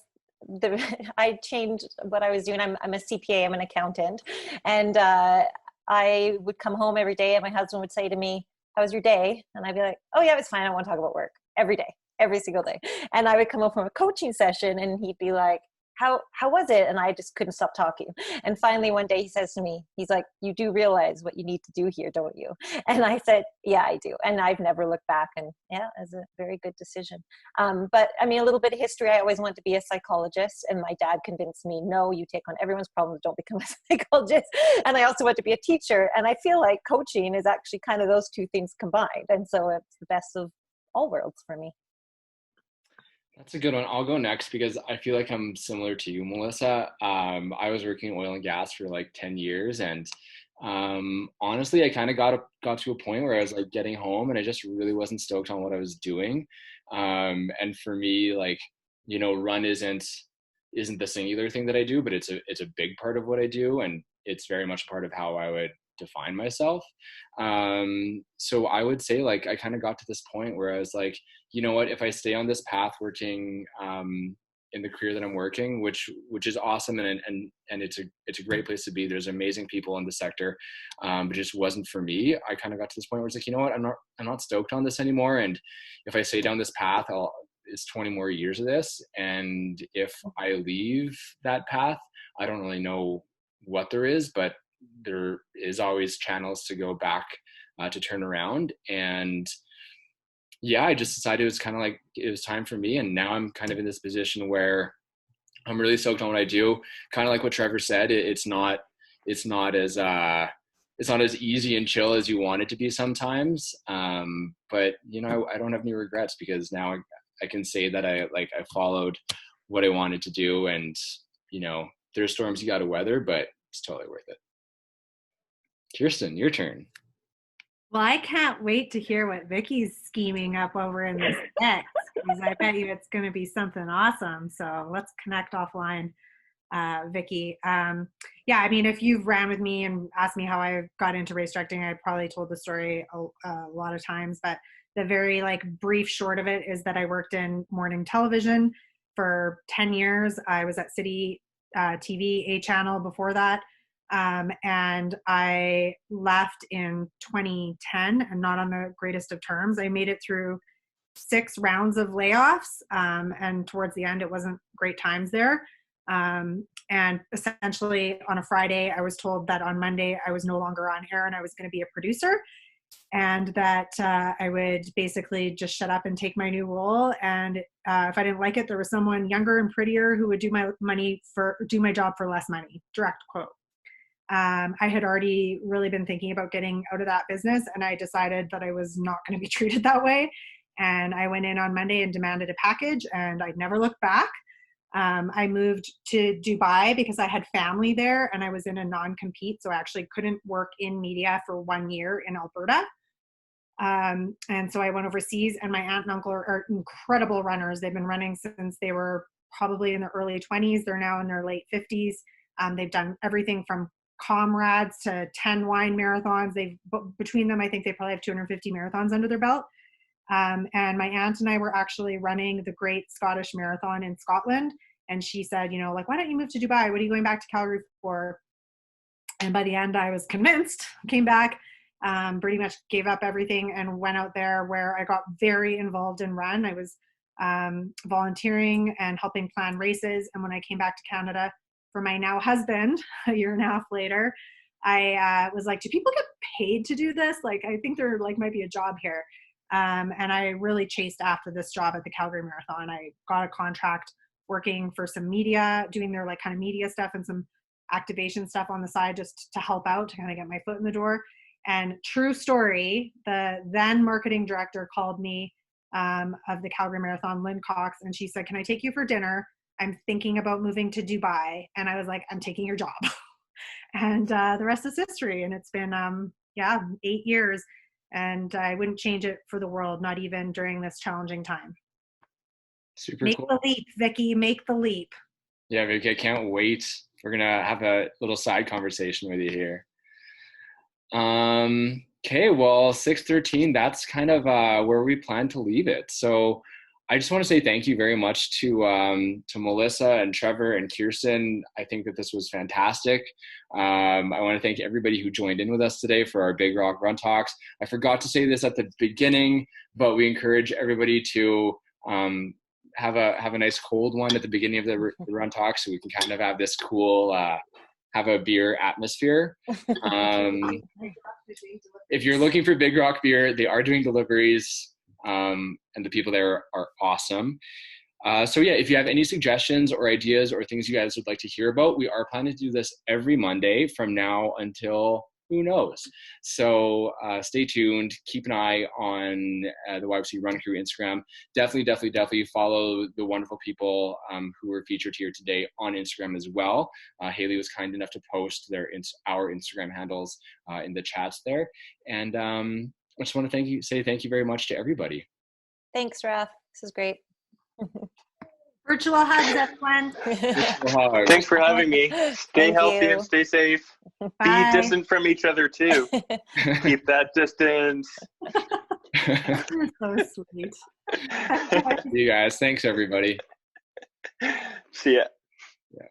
I changed what I was doing. I'm a CPA, I'm an accountant. And I would come home every day and my husband would say to me, "How was your day?" And I'd be like, "Oh yeah, it was fine. I don't want to talk about work." Every day, every single day. And I would come home from a coaching session and he'd be like, how was it? And I just couldn't stop talking. And finally one day he says to me, he's like, "You do realize what you need to do here, don't you?" And I said, "Yeah, I do." And I've never looked back, and yeah, it was a very good decision. But I mean, a little bit of history, I always wanted to be a psychologist, and my dad convinced me, no, you take on everyone's problems, don't become a psychologist. And I also want to be a teacher. And I feel like coaching is actually kind of those two things combined. And so it's the best of all worlds for me. That's a good one. I'll go next because I feel like I'm similar to you, Melissa. I was working in oil and gas for like 10 years. And honestly, I kind of got to a point where I was like getting home and I just really wasn't stoked on what I was doing. And for me, like, you know, run isn't the singular thing that I do, but it's a big part of what I do. And it's very much a part of how I would define myself. So I would say, like, I kind of got to this point where I was like, you know what, if I stay on this path working in the career that I'm working, which is awesome, and it's a great place to be. There's amazing people in the sector, but it just wasn't for me. I kind of got to this point where it's like, you know what, I'm not stoked on this anymore, and if I stay down this path, it's 20 more years of this, and if I leave that path, I don't really know what there is, but there is always channels to go back to turn around. And yeah, I just decided it was kind of like it was time for me, and now I'm kind of in this position where I'm really stoked on what I do. Kind of like what Trevor said, it's not as easy and chill as you want it to be sometimes, but you know, I don't have any regrets, because now I can say that I followed what I wanted to do, and you know, there's storms you got to weather, but it's totally worth it. Kirsten, your turn. Well, I can't wait to hear what Vicky's scheming up over in this next, because I bet you it's going to be something awesome. So let's connect offline, Vicky. Yeah, I mean, if you've ran with me and asked me how I got into race directing, I probably told the story a lot of times, but the very brief short of it is that I worked in morning television for 10 years. I was at City TV, A Channel before that. And I left in 2010, and not on the greatest of terms. I made it through 6 rounds of layoffs, and towards the end, it wasn't great times there. And essentially on a Friday, I was told that on Monday I was no longer on air and I was going to be a producer, and that I would basically just shut up and take my new role. And if I didn't like it, there was someone younger and prettier who would do my job for less money. Direct quote. I had already really been thinking about getting out of that business, and I decided that I was not going to be treated that way. And I went in on Monday and demanded a package, and I'd never looked back. I moved to Dubai because I had family there, and I was in a non-compete, so I actually couldn't work in media for 1 year in Alberta. And so I went overseas, and my aunt and uncle are incredible runners. They've been running since they were probably in their early 20s. They're now in their late 50s. They've done everything from comrades to 10 wine marathons. Between them, I think they probably have 250 marathons under their belt. And my aunt and I were actually running the Great Scottish Marathon in Scotland. And she said, why don't you move to Dubai? What are you going back to Calgary for? And by the end, I was convinced, came back, pretty much gave up everything and went out there, where I got very involved in run. I was volunteering and helping plan races. And when I came back to Canada for my now husband, a year and a half later, I was like, do people get paid to do this? I think there might be a job here. And I really chased after this job at the Calgary Marathon. I got a contract working for some media, doing their kind of media stuff and some activation stuff on the side, just to help out, to kind of get my foot in the door. And true story, the then marketing director called me of the Calgary Marathon, Lynn Cox, and she said, can I take you for dinner? I'm thinking about moving to Dubai. And I was like, I'm taking your job. And the rest is history. And it's been, 8 years. And I wouldn't change it for the world, not even during this challenging time. Super Make cool. the leap, Vicky, make the leap. Yeah, Vicky, I can't wait. We're going to have a little side conversation with you here. Okay, well, 6:13, that's kind of where we plan to leave it. So I just want to say thank you very much to Melissa and Trevor and Kirsten. I think that this was fantastic. I want to thank everybody who joined in with us today for our Big Rock Run Talks. I forgot to say this at the beginning, but we encourage everybody to have a nice cold one at the beginning of the Run Talk, so we can kind of have this cool have a beer atmosphere. If you're looking for Big Rock beer, they are doing deliveries. And the people there are awesome. So yeah, if you have any suggestions or ideas or things you guys would like to hear about, we are planning to do this every Monday from now until who knows. So stay tuned. Keep an eye on the YFC Run Crew Instagram. Definitely follow the wonderful people who were featured here today on Instagram as well. Haley was kind enough to post our Instagram handles in the chats there. And I just want to say thank you very much to everybody. Thanks, Raph. This is great. Virtual hugs, everyone. Thanks for having me. Stay healthy and stay safe. Bye. Be distant from each other too. Keep that distance. So sweet. See you guys. Thanks, everybody. See ya. Yeah.